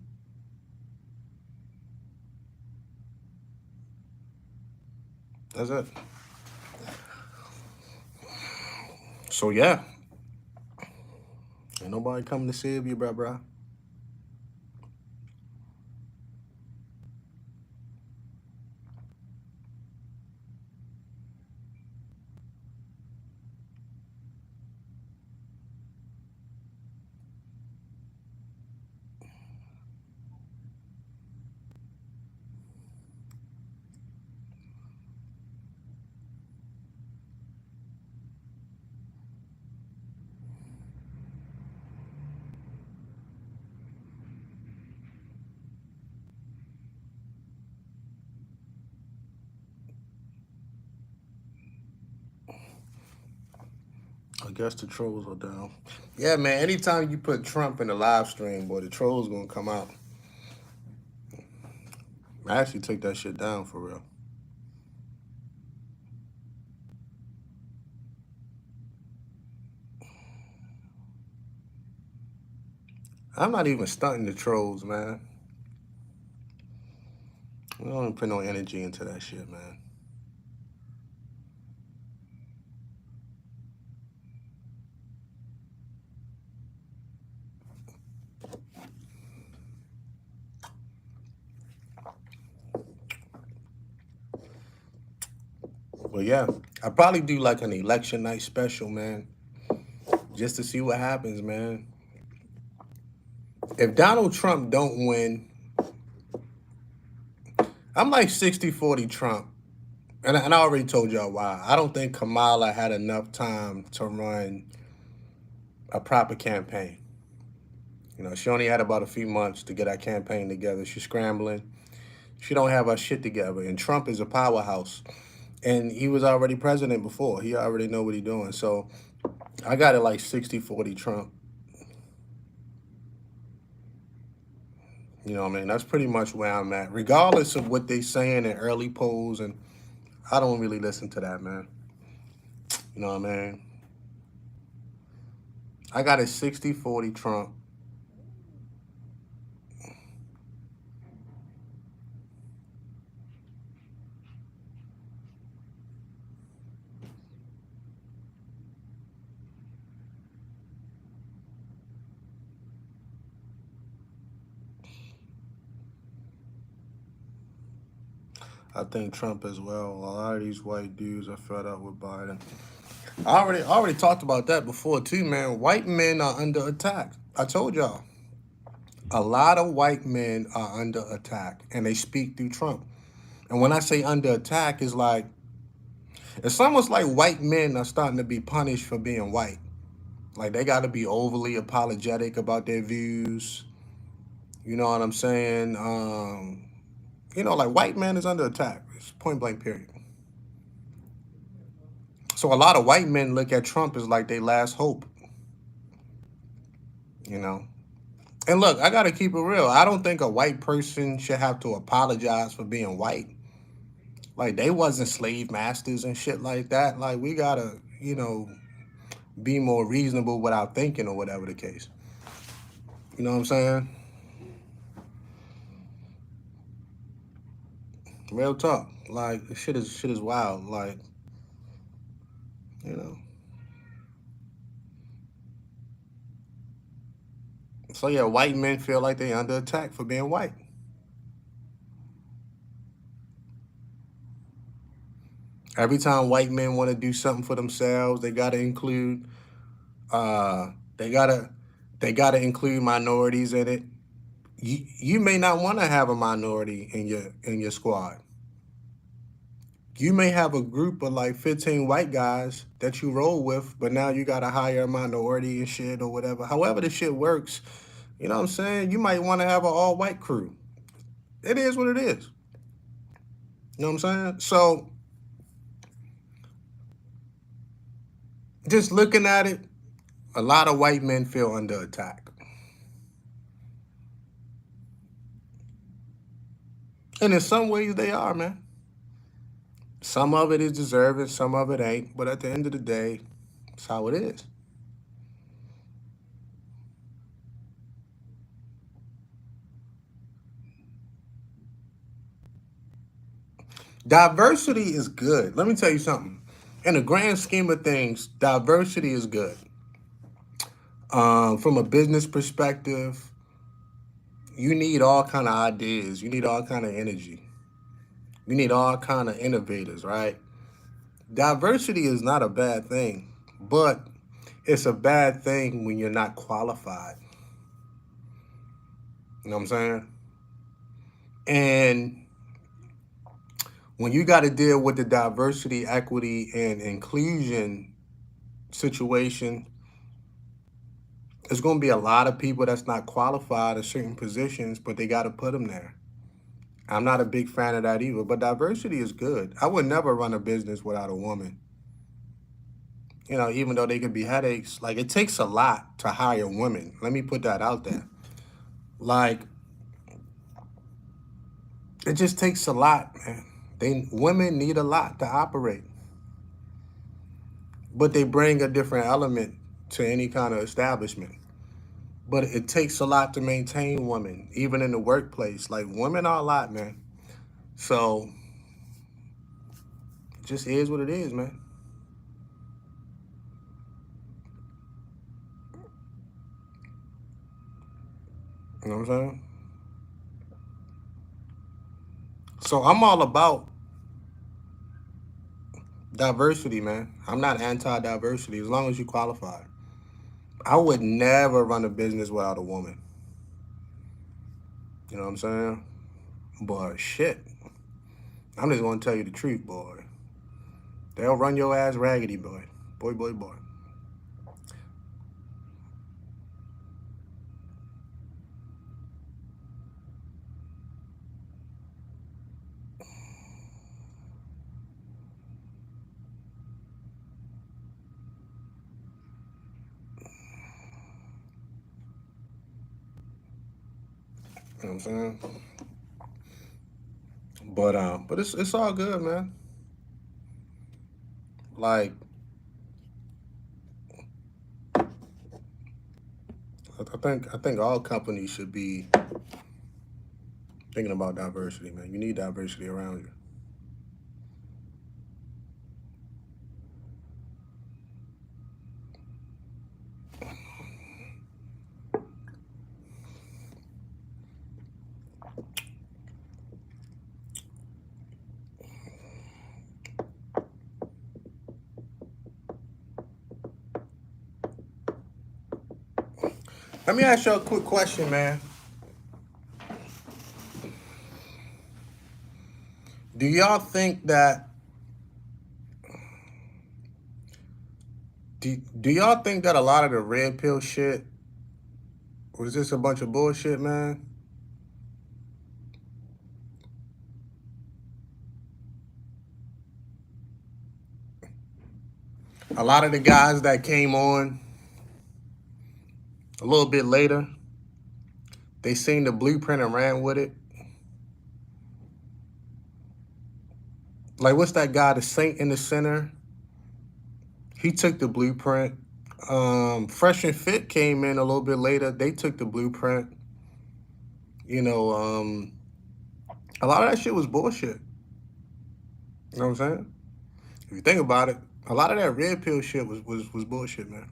That's it. So yeah, ain't nobody coming to save you, bruh. I guess the trolls are down. Yeah, man. Anytime you put Trump in the live stream, boy, the trolls gonna come out. I actually took that shit down for real. I'm not even stunting the trolls, man. We don't even put no energy into that shit, man. But yeah, I probably do like an election night special, man, just to see what happens, man. If Donald Trump don't win, I'm like 60-40 Trump. And I already told y'all why. I don't think Kamala had enough time to run a proper campaign. You know, she only had about a few months to get her campaign together. She's scrambling. She don't have her shit together. And Trump is a powerhouse. And he was already president before. He already know what he's doing. So I got it like 60-40 Trump. You know what I mean? That's pretty much where I'm at. Regardless of what they saying in early polls, and I don't really listen to that, man. You know what I mean? I got it 60-40 Trump. I think Trump as well. A lot of these white dudes are fed up with Biden. I already talked about that before too, man. White men are under attack. I told y'all. A lot of white men are under attack, and they speak through Trump. And when I say under attack, it's almost like white men are starting to be punished for being white. Like they got to be overly apologetic about their views. You know what I'm saying? Like white man is under attack. It's point blank period. So a lot of white men look at Trump as like their last hope. You know. And look, I gotta keep it real. I don't think a white person should have to apologize for being white. Like they wasn't slave masters and shit like that. Like we gotta, be more reasonable with our thinking or whatever the case. You know what I'm saying? Real talk. Like shit is wild. Like, you know. So yeah, white men feel like they under attack for being white. Every time white men want to do something for themselves, they gotta include uh they gotta they gotta include minorities in it. You may not want to have a minority in your squad. You may have a group of like 15 white guys that you roll with, but now you gotta hire a minority and shit or whatever. However the shit works, you know what I'm saying? You might want to have an all white crew. It is what it is. You know what I'm saying? So Just looking at it, a lot of white men feel under attack. And in some ways they are, man. Some of it is deserving, some of it ain't. But at the end of the day, it's how it is. Diversity is good. Let me tell you something. In the grand scheme of things, diversity is good. From a business perspective, you need all kind of ideas. You need all kind of energy. You need all kind of innovators, right? Diversity is not a bad thing, but it's a bad thing when you're not qualified. You know what I'm saying? And when you got to deal with the diversity, equity, and inclusion situation, there's going to be a lot of people that's not qualified in certain positions, but they got to put them there. I'm not a big fan of that either, but diversity is good. I would never run a business without a woman. You know, even though they could be headaches, like it takes a lot to hire women. Let me put that out there. Like, it just takes a lot, man. Women need a lot to operate, but they bring a different element to any kind of establishment. But it takes a lot to maintain women, even in the workplace. Like women are a lot, man. So it just is what it is, man. You know what I'm saying? So I'm all about diversity, man. I'm not anti-diversity as long as you qualify. I would never run a business without a woman. You know what I'm saying? But shit, I'm just gonna tell you the truth, boy. They'll run your ass raggedy, boy. Boy, boy, boy. You know what I'm saying? But it's all good, man. Like I think all companies should be thinking about diversity, man. You need diversity around you. Let me ask you a quick question, man. Do y'all think that do y'all think that a lot of the red pill shit was just a bunch of bullshit, man? A lot of the guys that came on a little bit later, they seen the blueprint and ran with it. Like, what's that guy, the Saint in the center? He took the blueprint. Fresh and Fit came in a little bit later. They took the blueprint. You know, a lot of that shit was bullshit. You know what I'm saying? If you think about it, a lot of that red pill shit was bullshit, man.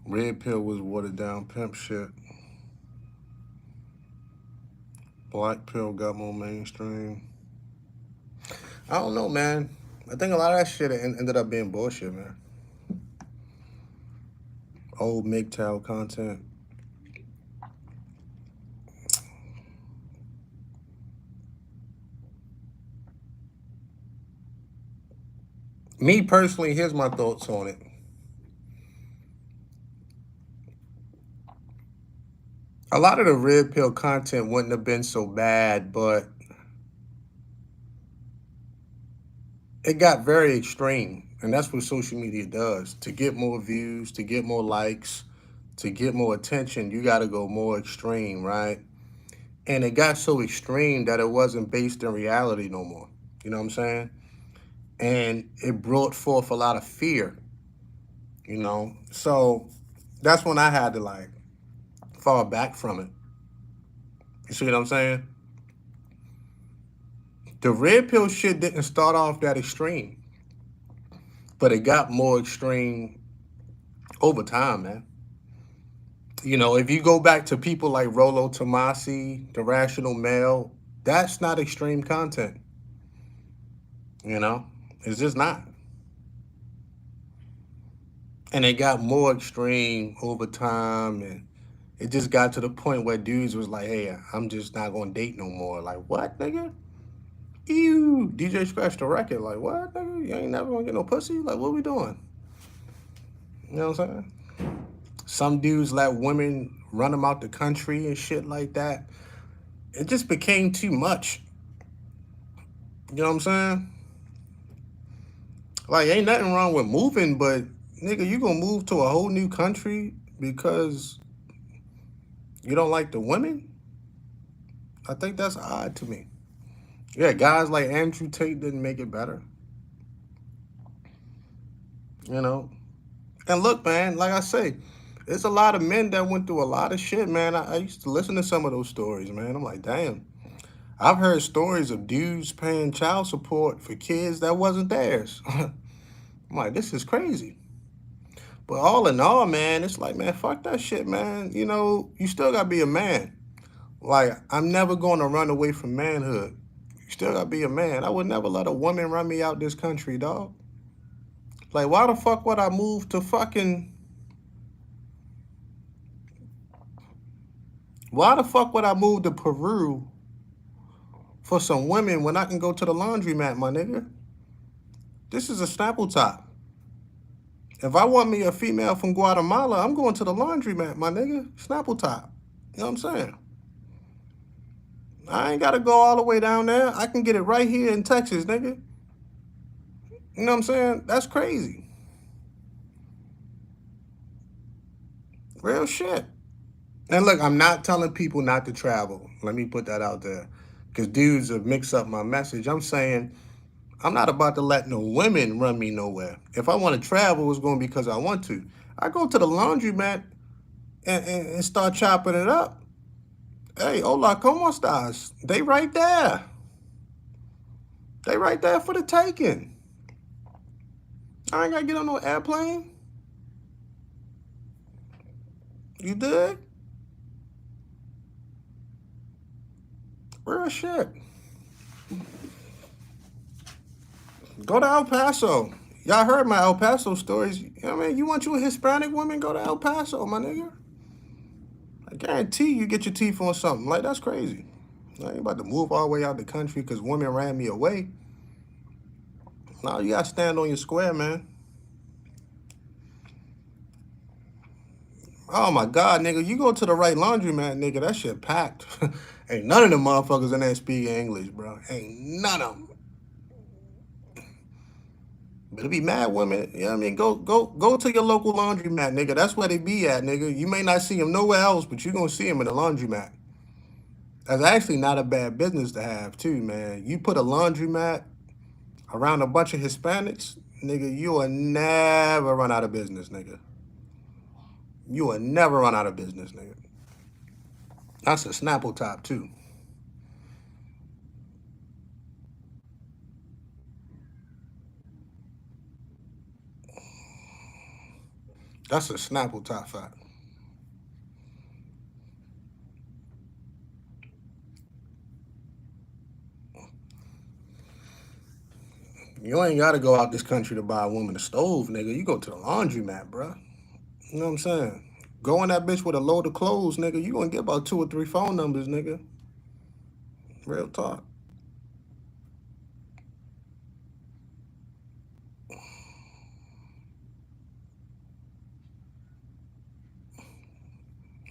Red pill was watered down pimp shit. Black pill got more mainstream. I don't know, man. I think a lot of that shit ended up being bullshit, man. Old MGTOW content. Me personally, here's my thoughts on it. A lot of the red pill content wouldn't have been so bad, but it got very extreme. And that's what social media does. To get more views, to get more likes, to get more attention, you got to go more extreme, right? And it got so extreme that it wasn't based in reality no more. You know what I'm saying? And it brought forth a lot of fear, you know? So that's when I had to like fall back from it. You see what I'm saying? The red pill shit didn't start off that extreme, but it got more extreme over time, man. You know, if you go back to people like Rollo Tomasi, the Rational Male, that's not extreme content. You know, it's just not. And it got more extreme over time, and it just got to the point where dudes was like, "Hey, I'm just not gonna date no more." Like, what, nigga? Ew. DJ scratched the record. Like, what, nigga? You ain't never gonna get no pussy. Like, what we doing? You know what I'm saying? Some dudes let women run them out the country and shit like that. It just became too much. You know what I'm saying? Like, ain't nothing wrong with moving, but nigga, you gonna move to a whole new country because you don't like the women? I think that's odd to me. Yeah, guys like Andrew Tate didn't make it better. You know? And look, man, like I say, there's a lot of men that went through a lot of shit, man. I used to listen to some of those stories, man. I'm like, damn. I've heard stories of dudes paying child support for kids that wasn't theirs. I'm like, this is crazy. But all in all, man, it's like, man, fuck that shit, man. You know, you still gotta be a man. Like, I'm never gonna run away from manhood. You still gotta be a man. I would never let a woman run me out this country, dog. Like, why the fuck would I move to fucking. Why the fuck would I move to Peru for some women when I can go to the laundromat, my nigga? This is a Snapple top. If I want me a female from Guatemala, I'm going to the laundromat, my nigga. Snapple top. You know what I'm saying? I ain't gotta go all the way down there. I can get it right here in Texas, nigga. You know what I'm saying? That's crazy. Real shit. And look, I'm not telling people not to travel. Let me put that out there. Because dudes have mixed up my message. I'm saying I'm not about to let no women run me nowhere. If I want to travel, it's going to be because I want to. I go to the laundromat and start chopping it up. Hey, hola, ¿cómo estás? They right there. They right there for the taking. I ain't got to get on no airplane. You dig? Real shit. Go to El Paso. Y'all heard my El Paso stories. You know what I mean? You want you a Hispanic woman? Go to El Paso, my nigga. I guarantee you get your teeth on something. Like, that's crazy. I ain't about to move all the way out the country because women ran me away. No, you got to stand on your square, man. Oh, my God, nigga. You go to the right laundromat, nigga, that shit packed. Ain't none of them motherfuckers in there speaking English, bro. Ain't none of them. But it be mad women, you know what I mean? Go to your local laundromat, nigga. That's where they be at, nigga. You may not see them nowhere else, but you gonna see them in the laundromat. That's actually not a bad business to have, too, man. You put a laundromat around a bunch of Hispanics, nigga, you will never run out of business, nigga. You will never run out of business, nigga. That's a Snapple top, too. That's a Snapple top fact. You ain't gotta go out this country to buy a woman a stove, nigga. You go to the laundromat, bro. You know what I'm saying? Go in that bitch with a load of clothes, nigga. You gonna get about 2 or 3 phone numbers, nigga. Real talk.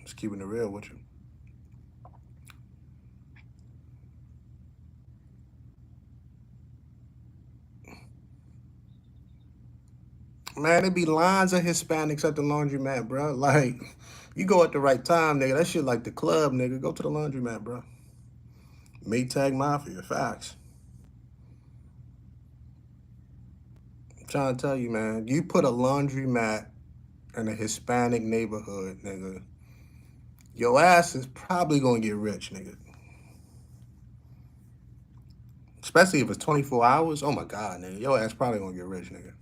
Just keeping it real with you. Man, it be lines of Hispanics at the laundromat, bro. Like, you go at the right time, nigga. That shit like the club, nigga. Go to the laundromat, bro. Maytag Mafia, facts. I'm trying to tell you, man. You put a laundromat in a Hispanic neighborhood, nigga. Your ass is probably gonna get rich, nigga. Especially if it's 24 hours. Oh my God, nigga. Your ass probably gonna get rich, nigga.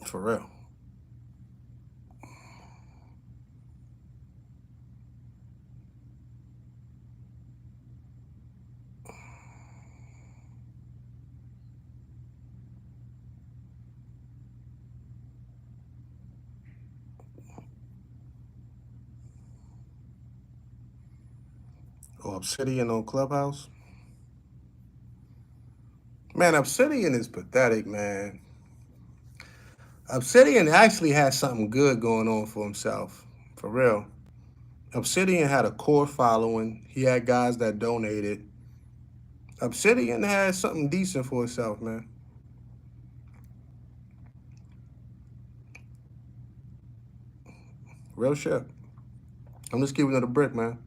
For real. Oh, Obsidian on Clubhouse. Man, Obsidian is pathetic, man. Obsidian actually has something good going on for himself. For real. Obsidian had a core following. He had guys that donated. Obsidian had something decent for itself, man. Real shit. I'm just giving it a brick, man.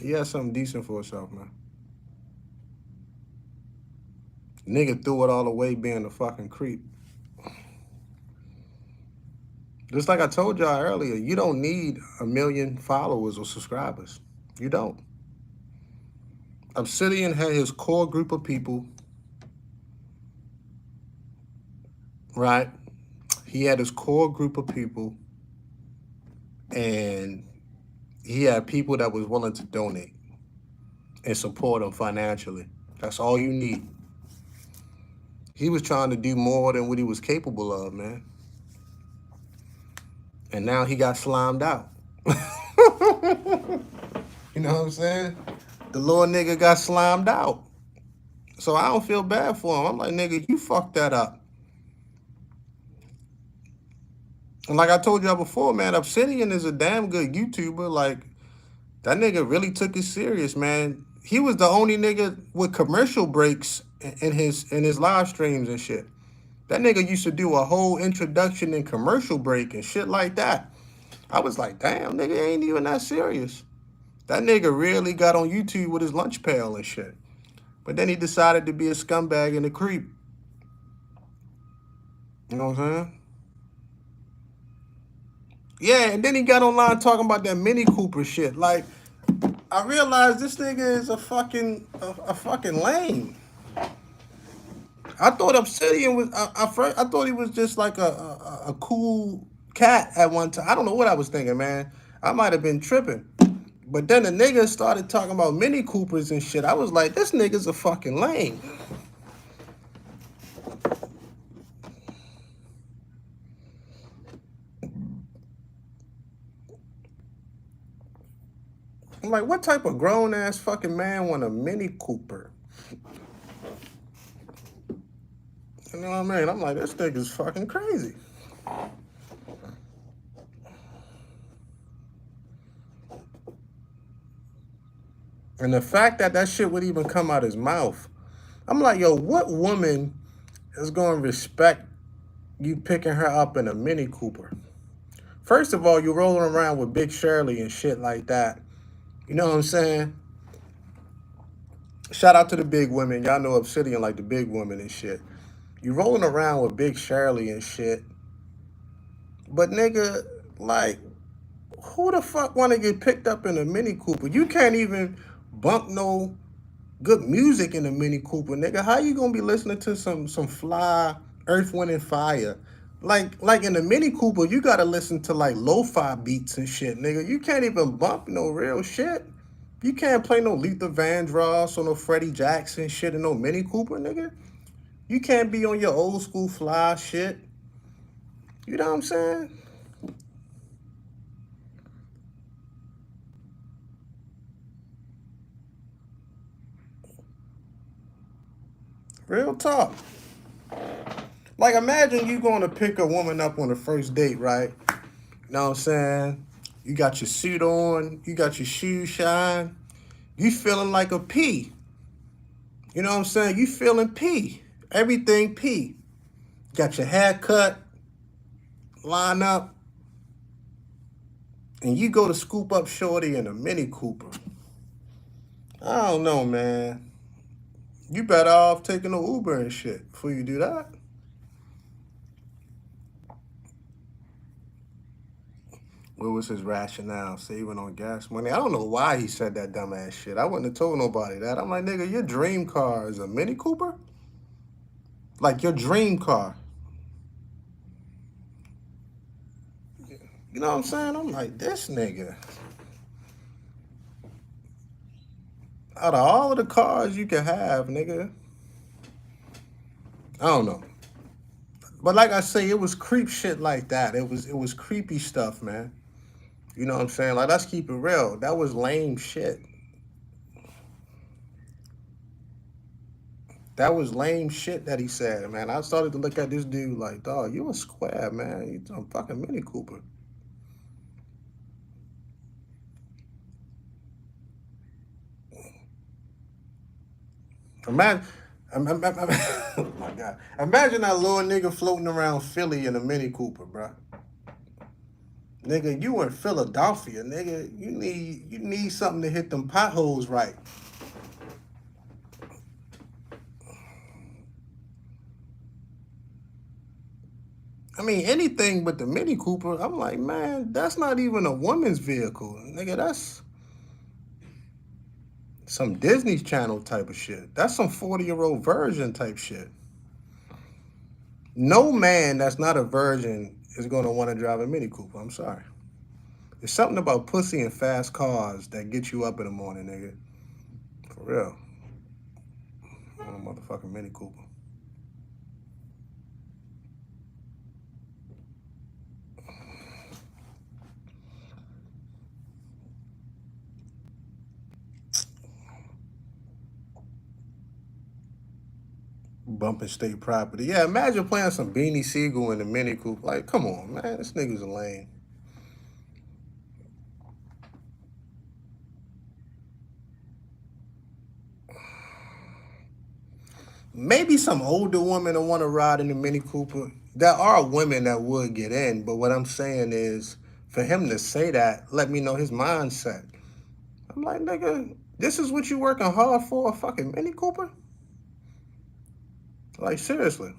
He had something decent for himself, man. Nigga threw it all away being a fucking creep. Just like I told y'all earlier, you don't need 1 million followers or subscribers. You don't. Obsidian had his core group of people, right? He had his core group of people, and he had people that was willing to donate and support him financially. That's all you need. He was trying to do more than what he was capable of, man. And now he got slimed out. You know what I'm saying? The little nigga got slimed out. So I don't feel bad for him. I'm like, nigga, you fucked that up. And like I told y'all before, man, Obsidian is a damn good YouTuber. Like, that nigga really took it serious, man. He was the only nigga with commercial breaks in his live streams and shit. That nigga used to do a whole introduction and commercial break and shit like that. I was like, damn, nigga ain't even that serious. That nigga really got on YouTube with his lunch pail and shit. But then he decided to be a scumbag and a creep. You know what I'm saying? Yeah, and then he got online talking about that Mini Cooper shit. Like, I realized this nigga is a fucking lame. I thought Obsidian was. I thought he was just like a cool cat at one time. I don't know what I was thinking, man. I might have been tripping. But then the nigga started talking about Mini Coopers and shit. I was like, this nigga's a fucking lame. I'm like, what type of grown ass fucking man want a Mini Cooper? You know what I mean? I'm like, this nigga's fucking crazy. And the fact that that shit would even come out his mouth, I'm like, yo, what woman is going to respect you picking her up in a Mini Cooper? First of all, you're rolling around with Big Shirley and shit like that. You know what I'm saying? Shout out to the big women. Y'all know Obsidian like the big women and shit. You rolling around with Big Shirley and shit. But nigga, like, who the fuck want to get picked up in a Mini Cooper? You can't even bump no good music in a Mini Cooper, nigga. How you gonna be listening to some fly Earth, Wind, and Fire? Like in the Mini Cooper, you gotta listen to like lo-fi beats and shit, nigga. You can't even bump no real shit. You can't play no Luther Vandross or no Freddie Jackson shit in no Mini Cooper, nigga. You can't be on your old school fly shit. You know what I'm saying? Real talk. Like, imagine you going to pick a woman up on the first date, right? You know what I'm saying? You got your suit on, you got your shoes shine, you feeling like a P. You know what I'm saying? You feeling P. Everything P. Got your hair cut, line up, and you go to scoop up Shorty in a Mini Cooper. I don't know, man. You better off taking an Uber and shit before you do that. What was his rationale? Saving on gas money. I don't know why he said that dumbass shit. I wouldn't have told nobody that. I'm like, nigga, your dream car is a Mini Cooper? Like your dream car. You know what I'm saying? I'm like, this nigga. Out of all of the cars you can have, nigga, I don't know. But like I say, it was creep shit like that. It was creepy stuff, man. You know what I'm saying? Like, let's keep it real. That was lame shit. That was lame shit that he said, man. I started to look at this dude like, dog, you a square, man. You a fucking Mini Cooper. Imagine, oh my God. Imagine that little nigga floating around Philly in a Mini Cooper, bro. Nigga, you in Philadelphia, nigga. You need something to hit them potholes right. I mean, anything but the Mini Cooper, I'm like, man, that's not even a woman's vehicle. Nigga, that's some Disney Channel type of shit. That's some 40-year-old virgin type shit. No man that's not a virgin is going to want to drive a Mini Cooper. I'm sorry. There's something about pussy and fast cars that get you up in the morning, nigga. For real. I want a motherfucking Mini Cooper. Bumping state property. Yeah, imagine playing some Beanie Siegel in the Mini Cooper. Like, come on, man. This nigga's a lame. Maybe some older women that want to ride in the Mini Cooper. There are women that would get in, but what I'm saying is, for him to say that, let me know his mindset. I'm like, nigga, this is what you working hard for, a fucking Mini Cooper? Like, seriously.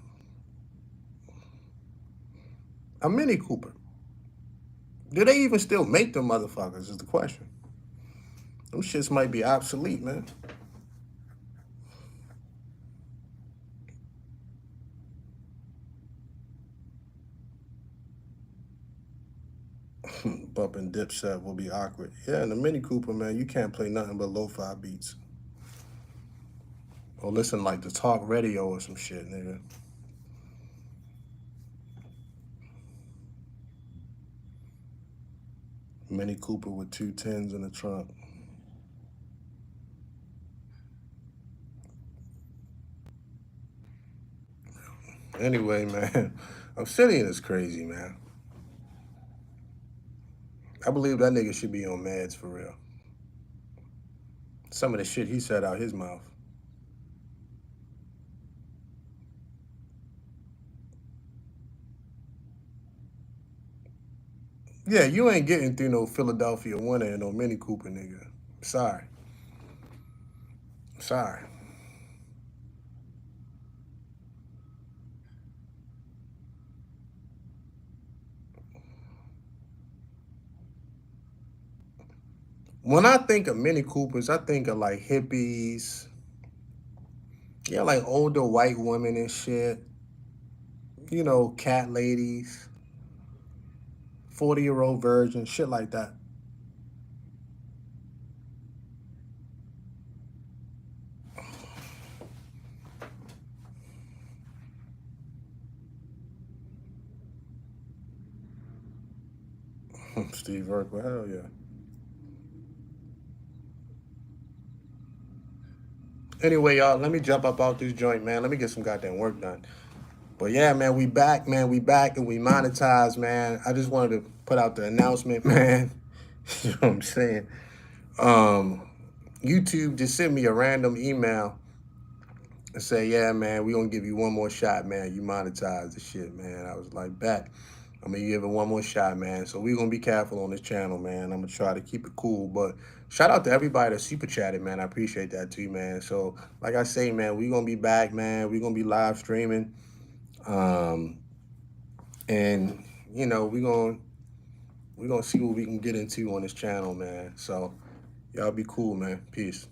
A Mini Cooper. Do they even still make them motherfuckers is the question. Them shits might be obsolete, man. Bump and Dipset will be awkward. Yeah, in the Mini Cooper, man, you can't play nothing but lo-fi beats. Or listen like the talk radio or some shit, nigga. Mini Cooper with 210s in the trunk. Anyway, man, Obsidian is crazy, man. I believe that nigga should be on meds for real. Some of the shit he said out his mouth. Yeah, you ain't getting through no Philadelphia winter and no Mini Cooper, nigga. Sorry. Sorry. When I think of Mini Coopers, I think of like hippies. Yeah, like older white women and shit. You know, cat ladies, 40-year-old virgins, shit like that. Steve Urkel, hell yeah. Anyway, y'all, let me jump up out this joint, man. Let me get some goddamn work done. But yeah, man, we back, man. We back and we monetized, man. I just wanted to put out the announcement, man. You know what I'm saying? Um, YouTube just sent me a random email and say, yeah, man, we gonna give you one more shot, man. You monetize the shit, man. I was like, bet. I'm gonna give it one more shot, man. So we gonna be careful on this channel, man. I'm gonna try to keep it cool. But shout out to everybody that super chatted, man. I appreciate that too, man. So like I say, man, we gonna be back, man. We gonna be live streaming. Um, and you know, we gonna see what we can get into on this channel, man. So y'all be cool, man. Peace.